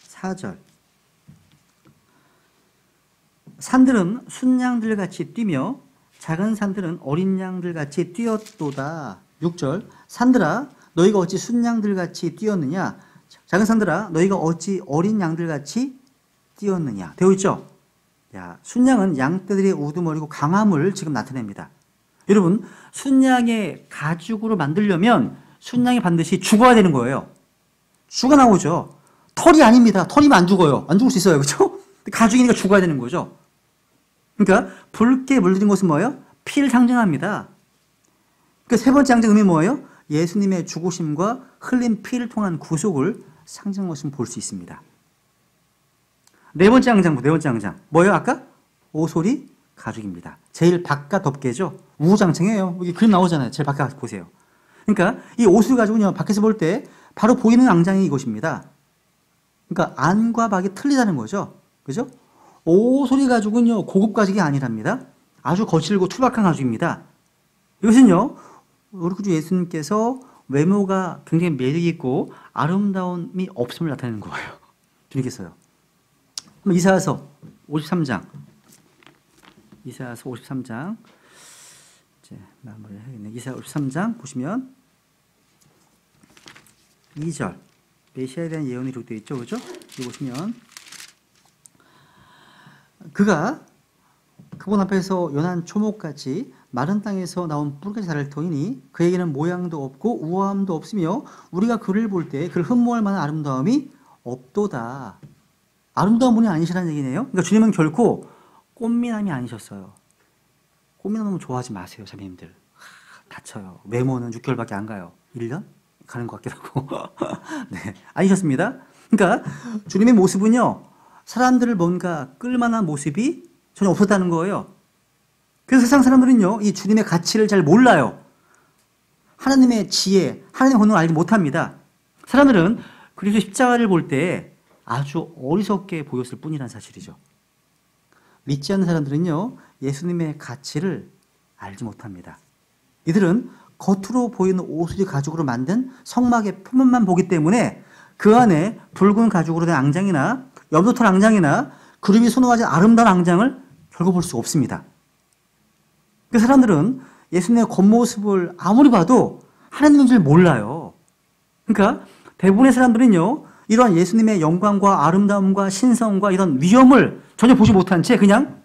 4절. 산들은 순양들 같이 뛰며 작은 산들은 어린 양들 같이 뛰었도다. 6절. 산들아 너희가 어찌 순양들 같이 뛰었느냐? 작은 산들아 너희가 어찌 어린 양들 같이 뛰었느냐? 되어 있죠? 야, 순양은 양떼들의 우두머리고 강함을 지금 나타냅니다. 여러분, 순양의 가죽으로 만들려면 순양이 반드시 죽어야 되는 거예요. 죽어 나오죠. 털이 아닙니다. 털이면 안 죽어요. 안 죽을 수 있어요. 그렇죠? 가죽이니까 죽어야 되는 거죠. 그러니까 붉게 물들인 것은 뭐예요? 피를 상징합니다. 그러니까 세 번째象征의미는 뭐예요? 예수님의 죽으심과 흘린 피를 통한 구속을 상징한 것을 볼 수 있습니다. 네 번째 항장 뭐예요? 아까? 오소리 가죽입니다. 제일 바깥 덮개죠. 우후장창이에요. 여기 그림 나오잖아요. 제일 바깥 보세요. 그러니까 이 오소리 가죽은요, 밖에서 볼 때 바로 보이는 앙장이 이것입니다. 그러니까 안과 밖이 틀리다는 거죠. 그죠? 오소리 가죽은요, 고급 가죽이 아니랍니다. 아주 거칠고 투박한 가죽입니다. 이것은요, 우리 구주 예수님께서 외모가 굉장히 매력있고 아름다움이 없음을 나타내는 거예요. 주님께서요. 이사야서 53장. 이제 마무리를 해야겠네. 이사야 53장 보시면 2절. 메시아에 대한 예언이 기록되어 있죠. 그죠? 여기 보시면 그가 그분 앞에서 연한 초목같이 마른 땅에서 나온 뿔같이 자랄 터이니 그에게는 모양도 없고 우아함도 없으며 우리가 그를 볼 때 그를 흠모할 만한 아름다움이 없도다. 아름다운 분이 아니시라는 얘기네요. 그러니까 주님은 결코 꽃미남이 아니셨어요. 꽃미남은 좋아하지 마세요, 자매님들. 다쳐요. 외모는 6개월밖에 안 가요. 1년? 가는 것 같기도 하고. 네, 아니셨습니다. 그러니까 주님의 모습은요, 사람들을 뭔가 끌만한 모습이 전혀 없었다는 거예요. 그래서 세상 사람들은요, 이 주님의 가치를 잘 몰라요. 하나님의 지혜, 하나님의 권능을 알지 못합니다. 사람들은 그리스도 십자가를 볼 때 아주 어리석게 보였을 뿐이라는 사실이죠. 믿지 않는 사람들은요, 예수님의 가치를 알지 못합니다. 이들은 겉으로 보이는 오수리 가죽으로 만든 성막의 표면만 보기 때문에 그 안에 붉은 가죽으로 된 앙장이나 염소털 앙장이나 그룹이 선호하지 아름다운 앙장을 결국 볼 수 없습니다. 그 사람들은 예수님의 겉모습을 아무리 봐도 하나님인 줄 몰라요. 그러니까 대부분의 사람들은요, 이러한 예수님의 영광과 아름다움과 신성과 이런 위엄을 전혀 보지 못한 채 그냥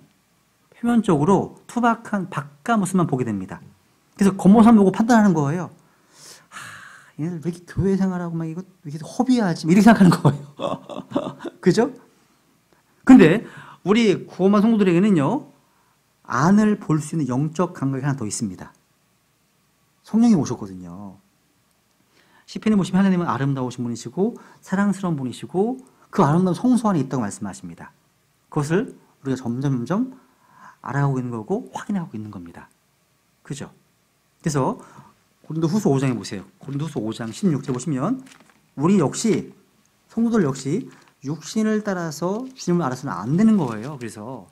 표면적으로 투박한 바깥 모습만 보게 됩니다. 그래서 겉모습만 보고 판단하는 거예요. 얘네들 왜 이렇게 교회 생활하고 막 이거 왜 이렇게 허비하지? 이렇게 생각하는 거예요. 그죠? 근데 우리 구원받은 성도들에게는요, 안을 볼 수 있는 영적 감각이 하나 더 있습니다. 성령이 오셨거든요. 시편에 보시면 하나님은 아름다우신 분이시고 사랑스러운 분이시고 그 아름다운 성소 안에 있다고 말씀하십니다. 그것을 우리가 점점 알아가고 있는 거고 확인하고 있는 겁니다. 그죠? 그래서 고린도후서 5장에 보세요. 고린도후서 5장 16절 보시면 우리 역시 성도들 역시 육신을 따라서 주님을 알아서는 안 되는 거예요. 그래서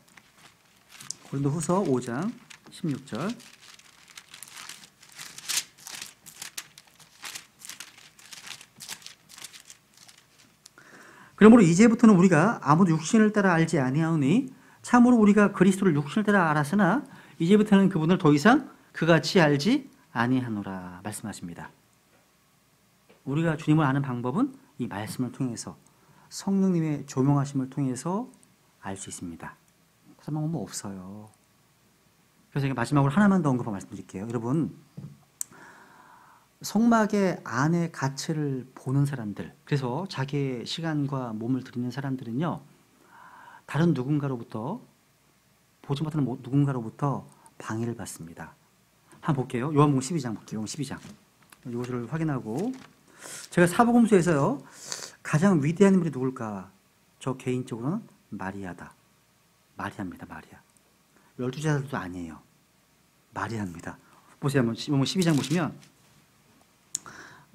고린도후서 5장 16절 그러므로 이제부터는 우리가 아무도 육신을 따라 알지 아니하오니 참으로 우리가 그리스도를 육신을 따라 알았으나 이제부터는 그분을 더 이상 그같이 알지 아니하노라 말씀하십니다. 우리가 주님을 아는 방법은 이 말씀을 통해서 성령님의 조명하심을 통해서 알 수 있습니다. 다른 방법은 없어요. 그래서 제가 마지막으로 하나만 더 언급하고 말씀드릴게요. 여러분, 성막의 안의 가치를 보는 사람들, 그래서 자기의 시간과 몸을 들이는 사람들은요, 다른 누군가로부터, 보지 못하는 누군가로부터 방해를 받습니다. 한번 볼게요. 요한복음 12장 볼게요. 요한복음 12장. 이것을 확인하고, 제가 사복음서에서요, 가장 위대한 인물이 누굴까? 저 개인적으로는 마리아다. 마리아입니다. 마리아. 12제자들도 아니에요. 마리아입니다. 보세요. 한번 12장 보시면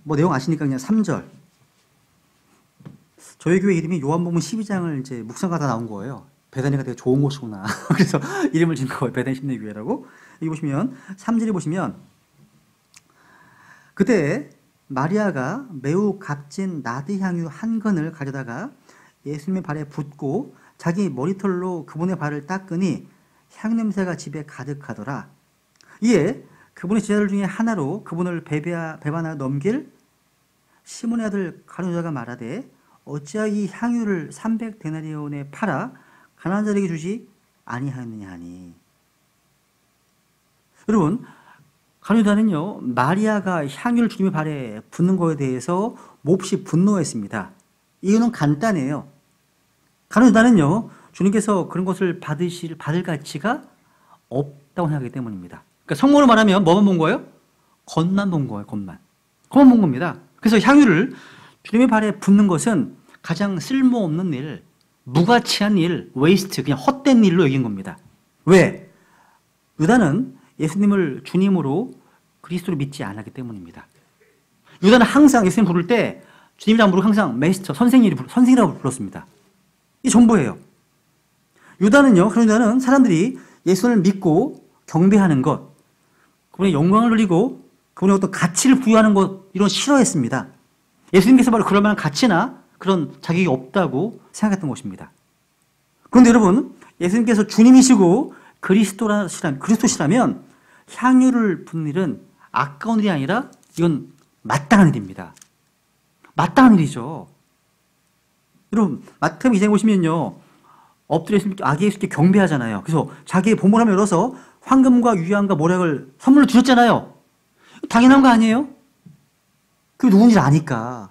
뭐 내용 아시니까 그냥 3절. 저희 교회 이름이 요한복음 12장을 이제 묵상하다 나온 거예요. 베다니가 되게 좋은 곳이구나. 그래서 이름을 지은 거예요. 베다니 심리교회라고. 여기 보시면 3절에 보시면 그때 마리아가 매우 값진 나드 향유 한 근을 가져다가 예수님의 발에 붓고 자기 머리털로 그분의 발을 닦으니 향냄새가 집에 가득하더라. 이에 그분의 제자들 중에 하나로 그분을 배반하여 넘길 시몬의 아들 가룟유다가 말하되 어찌하여 이 향유를 300데나리온에 팔아 가난한 자에게 주지 아니하였느냐 하니. 여러분, 가룟유다는요, 마리아가 향유를 주님의 발에 붓는 것에 대해서 몹시 분노했습니다. 이유는 간단해요. 가룟유다는요, 주님께서 그런 것을 받을 가치가 없다고 생각하기 때문입니다. 그러니까 성모로 말하면 뭐만 본 거예요? 겉만 본 거예요. 겉만 본 겁니다. 그래서 향유를 주님의 발에 붓는 것은 가장 쓸모없는 일, 무가치한 일, 웨이스트, 그냥 헛된 일로 여긴 겁니다. 왜? 유다는 예수님을 주님으로 그리스도를 믿지 않았기 때문입니다. 유다는 항상 예수님 부를 때 주님이라고 부르고 항상 메스터, 선생이라고 불렀습니다. 이 전부예요. 유다는요, 그런 유다는 사람들이 예수를 믿고 경배하는 것, 그분의 영광을 누리고 그분의 어떤 가치를 부여하는 것, 이런 싫어했습니다. 예수님께서 바로 그럴 만한 가치나 그런 자격이 없다고 생각했던 것입니다. 그런데 여러분, 예수님께서 주님이시고 그리스도시라면 향유를 붓는 일은 아까운 일이 아니라 이건 마땅한 일입니다. 마땅한 일이죠. 여러분, 마태복음 2장에 보시면요, 엎드려 아기 예수께 경배하잖아요. 그래서 자기의 보물함을 열어서 황금과 유향과 모략을 선물로 주셨잖아요. 당연한 거 아니에요? 그게 누군지 아니까.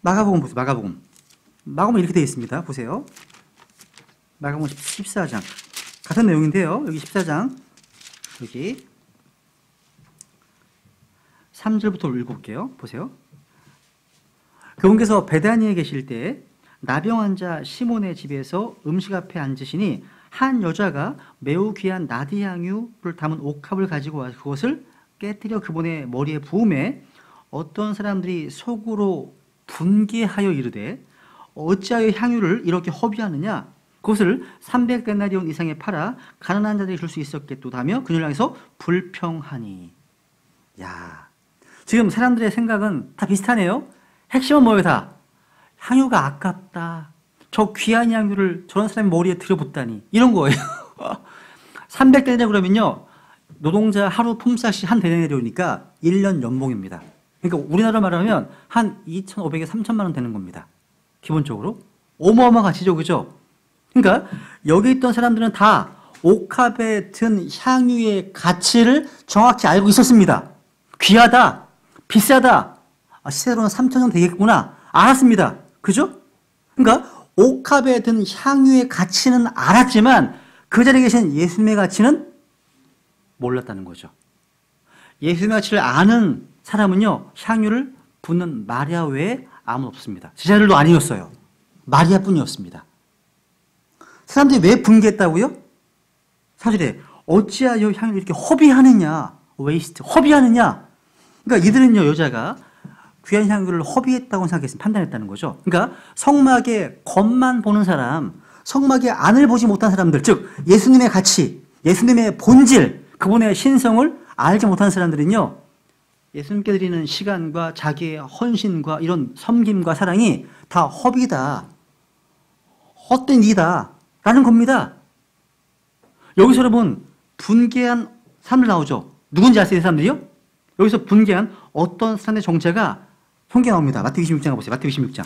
마가복음 보세요. 마가복음 이렇게 되어 있습니다. 보세요. 마가복음 14장. 같은 내용인데요. 여기 14장. 여기 3절부터 읽어볼게요. 보세요. 그분께서 베다니에 계실 때 나병 환자 시몬의 집에서 음식 앞에 앉으시니 한 여자가 매우 귀한 나디향유를 담은 옥합을 가지고 와서 그것을 깨뜨려 그분의 머리에 부음에 어떤 사람들이 속으로 분개하여 이르되 어찌하여 향유를 이렇게 허비하느냐, 그것을 300데나리온 이상에 팔아 가난한 자들이 줄 수 있었겠도다며 그녀를 향해서 불평하니. 야, 지금 사람들의 생각은 다 비슷하네요. 핵심은 뭐예요? 다 향유가 아깝다, 저 귀한 향유를 저런 사람의 머리에 들여붓다니, 이런 거예요. 300데나리온 그러면요, 노동자 하루 품삯이 한 데나리온이니까 1년 연봉입니다. 그러니까 우리나라 말하면 한 2,500에 3,000만 원 되는 겁니다. 기본적으로 어마어마한 가치죠, 그죠? 그러니까 여기 있던 사람들은 다 옥합에 든 향유의 가치를 정확히 알고 있었습니다. 귀하다, 비싸다, 시세로는 3천 원 되겠구나, 알았습니다. 그죠? 그러니까 옥합에 든 향유의 가치는 알았지만 그 자리에 계신 예수님의 가치는 몰랐다는 거죠. 예수님의 가치를 아는 사람은요, 향유를 붓는 마리아 외에 아무도 없습니다. 제자들도 아니었어요. 마리아뿐이었습니다. 사람들이 왜 분개했다고요? 사실에 어찌하여 향유를 이렇게 허비하느냐, 웨이스트, 허비하느냐. 그러니까 이들은요, 여자가 귀한 향유를 허비했다고 생각했으면 판단했다는 거죠. 그러니까 성막의 겉만 보는 사람, 성막의 안을 보지 못한 사람들, 즉 예수님의 가치, 예수님의 본질, 그분의 신성을 알지 못한 사람들은요, 예수님께 드리는 시간과 자기의 헌신과 이런 섬김과 사랑이 다 허비다, 헛된 일이다 라는 겁니다. 여기서 여러분 분개한 사람들 나오죠. 누군지 아세요? 이 사람들이요? 여기서 분개한 어떤 사람의 정체가 성경에 나옵니다. 마태복음 26장 가보세요. 마태복음 26장.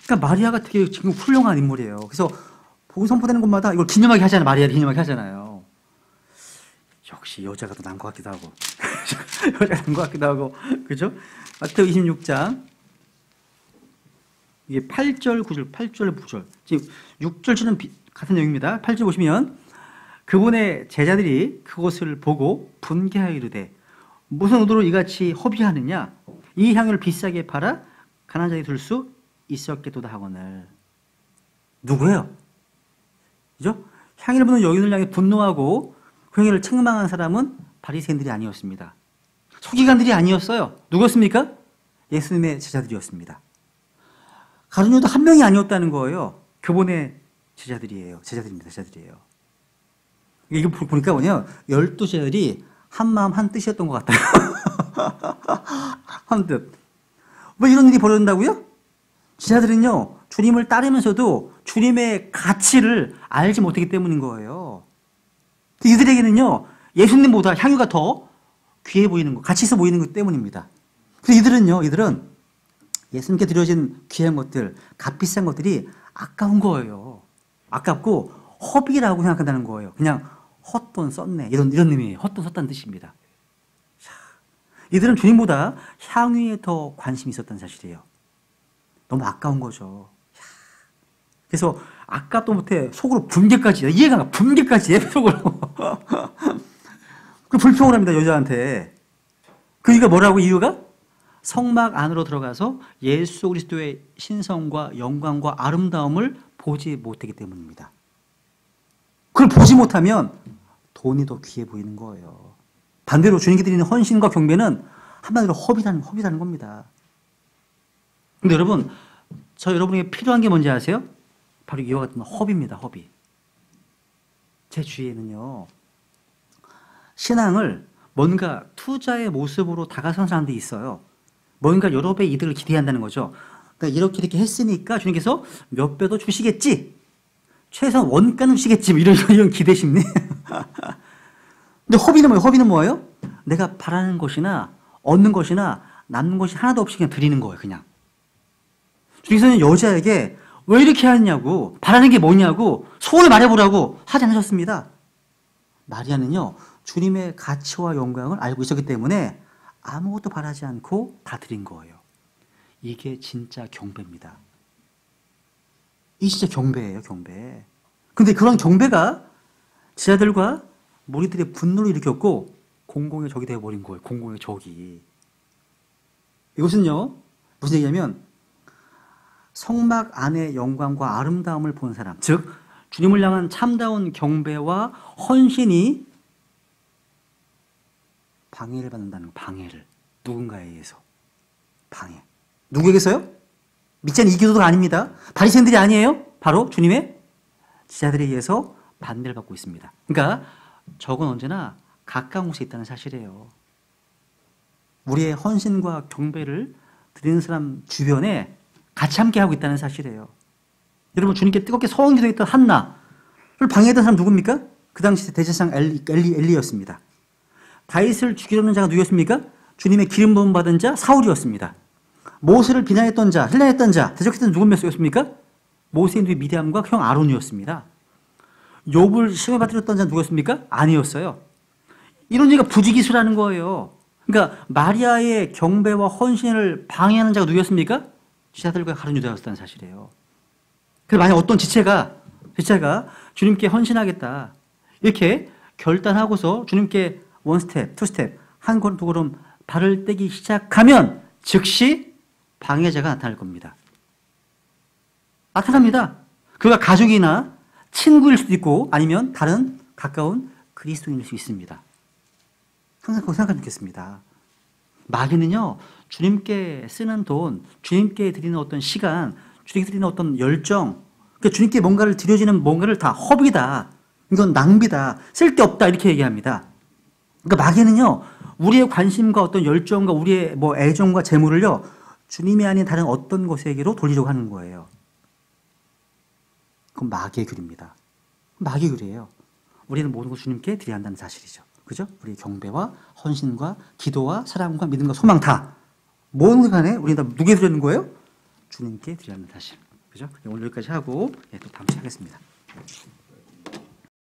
그러니까 마리아가 되게 지금 훌륭한 인물이에요. 그래서 복음 선포되는 곳마다 이걸 기념하게 하잖아요. 마리아를 기념하게 하잖아요. 역시 여자가 더 나은 것 같기도 하고 여자가 나은 것 같기도 하고, 그죠? 마태복음 26장 이게 8절 9절 8절 9절 지금 6절치는 같은 내용입니다. 8절 보시면 그분의 제자들이 그것을 보고 분개하여 이르되 무슨 의도로 이같이 허비하느냐, 이 향유를 비싸게 팔아 가난한 자에게 줄 수 있었겠도다 하거늘. 누구예요? 그죠? 향유를 부는 여인을 향해 분노하고 그 향유를 책망한 사람은 바리새인들이 아니었습니다. 서기관들이 아니었어요. 누구였습니까? 예수님의 제자들이었습니다. 가룟 유다 한 명이 아니었다는 거예요. 그분의 제자들이에요. 제자들입니다. 제자들이에요. 이거 보니까 뭐냐, 12제자들이 한 마음 한 뜻이었던 것 같아요. 한 뜻. 왜 이런 일이 벌어진다고요? 제자들은요, 주님을 따르면서도 주님의 가치를 알지 못하기 때문인 거예요. 이들에게는요, 예수님보다 향유가 더 귀해 보이는 것, 가치 있어 보이는 것 때문입니다. 그래서 이들은 예수님께 드려진 귀한 것들, 값비싼 것들이 아까운 거예요. 아깝고 허비라고 생각한다는 거예요. 그냥 헛돈 썼네, 이런 의미예요. 헛돈 썼다는 뜻입니다. 이들은 주님보다 향유에 더 관심이 있었다는 사실이에요. 너무 아까운 거죠. 그래서 아깝도 못해 속으로 분개까지, 이해가 안 가. 분개까지 해, 속으로. 그 불평을 합니다, 여자한테. 그 이유가 뭐라고, 이유가? 성막 안으로 들어가서 예수 그리스도의 신성과 영광과 아름다움을 보지 못하기 때문입니다. 그걸 보지 못하면 돈이 더 귀해 보이는 거예요. 반대로 주님께 드리는 헌신과 경배는 한마디로 허비라는 겁니다. 근데 여러분, 저 여러분에게 필요한 게 뭔지 아세요? 바로 이와 같은 허비입니다. 허비. 제 주위에는요, 신앙을 뭔가 투자의 모습으로 다가선 사람들이 있어요. 뭔가 여러 배의 이득을 기대한다는 거죠. 그러니까 이렇게 했으니까 주님께서 몇 배도 주시겠지, 최소한 원가는 주시겠지, 이런 기대 심리. 근데 허비는 뭐예요? 내가 바라는 것이나 얻는 것이나 남는 것이 하나도 없이 그냥 드리는 거예요. 그냥. 주님께서는 여자에게 왜 이렇게 하느냐고, 바라는 게 뭐냐고, 소원을 말해보라고 하지 않으셨습니다. 마리아는요, 주님의 가치와 영광을 알고 있었기 때문에 아무것도 바라지 않고 다 드린 거예요. 이게 진짜 경배입니다. 이게 진짜 경배예요, 경배. 근데 그런 경배가 제자들과 무리들의 분노를 일으켰고 공공의 적이 되어버린 거예요. 공공의 적이. 이것은요, 무슨 얘기냐면 성막 안의 영광과 아름다움을 본 사람, 즉 주님을 향한 참다운 경배와 헌신이 방해를 받는다는 거. 방해를. 누군가에 의해서. 방해. 누구에게서요? 믿지 않는 이교도가 아닙니다. 바리새인들이 아니에요. 바로 주님의 제자들에 의해서 반대를 받고 있습니다. 그러니까 적은 언제나 가까운 곳에 있다는 사실이에요. 우리의 헌신과 경배를 드리는 사람 주변에 같이 함께 하고 있다는 사실이에요. 여러분, 주님께 뜨겁게 소원 기도했던 한나를 방해했던 사람 누굽니까? 그 당시 대제사장 엘리였습니다. 다윗을 죽이려는 자가 누구였습니까? 주님의 기름 부음 받은 자 사울이었습니다. 모세를 비난했던 자, 힐난했던 자, 대적했던 누구였습니까? 모세의 누이 미디암과 형 아론이었습니다. 욥을 시험에 빠뜨렸던 자는 누구였습니까? 아니었어요. 이런 얘기가 부지기수라는 거예요. 그러니까 마리아의 경배와 헌신을 방해하는 자가 누구였습니까? 지자들과 가룟 유다였다는 사실이에요. 그래서 만약 어떤 지체가 주님께 헌신하겠다 이렇게 결단하고서 주님께 원 스텝, 투 스텝, 한 걸음 두 걸음 발을 떼기 시작하면 즉시 방해자가 나타날 겁니다. 나타납니다. 그가 가족이나 친구일 수도 있고 아니면 다른 가까운 그리스도인일 수 있습니다. 항상 그거 생각하면 좋겠습니다. 마귀는요, 주님께 쓰는 돈, 주님께 드리는 어떤 시간, 주님께 드리는 어떤 열정, 그러니까 주님께 뭔가를 드려지는 뭔가를 다 허비다, 이건 낭비다, 쓸데없다 이렇게 얘기합니다. 그러니까 마귀는요, 우리의 관심과 어떤 열정과 우리의 뭐 애정과 재물을요, 주님이 아닌 다른 어떤 것에게로 돌리려고 하는 거예요. 그건 마귀의 글입니다. 마귀의 글이에요. 우리는 모든 걸 주님께 드려야 한다는 사실이죠. 그죠? 우리의 경배와 헌신과 기도와 사랑과 믿음과 소망 다 모든 간에 우리는 다 누구에 드리는 거예요? 주님께 드려야 한다는 사실. 그죠? 오늘 여기까지 하고 또 다음 시간에 하겠습니다.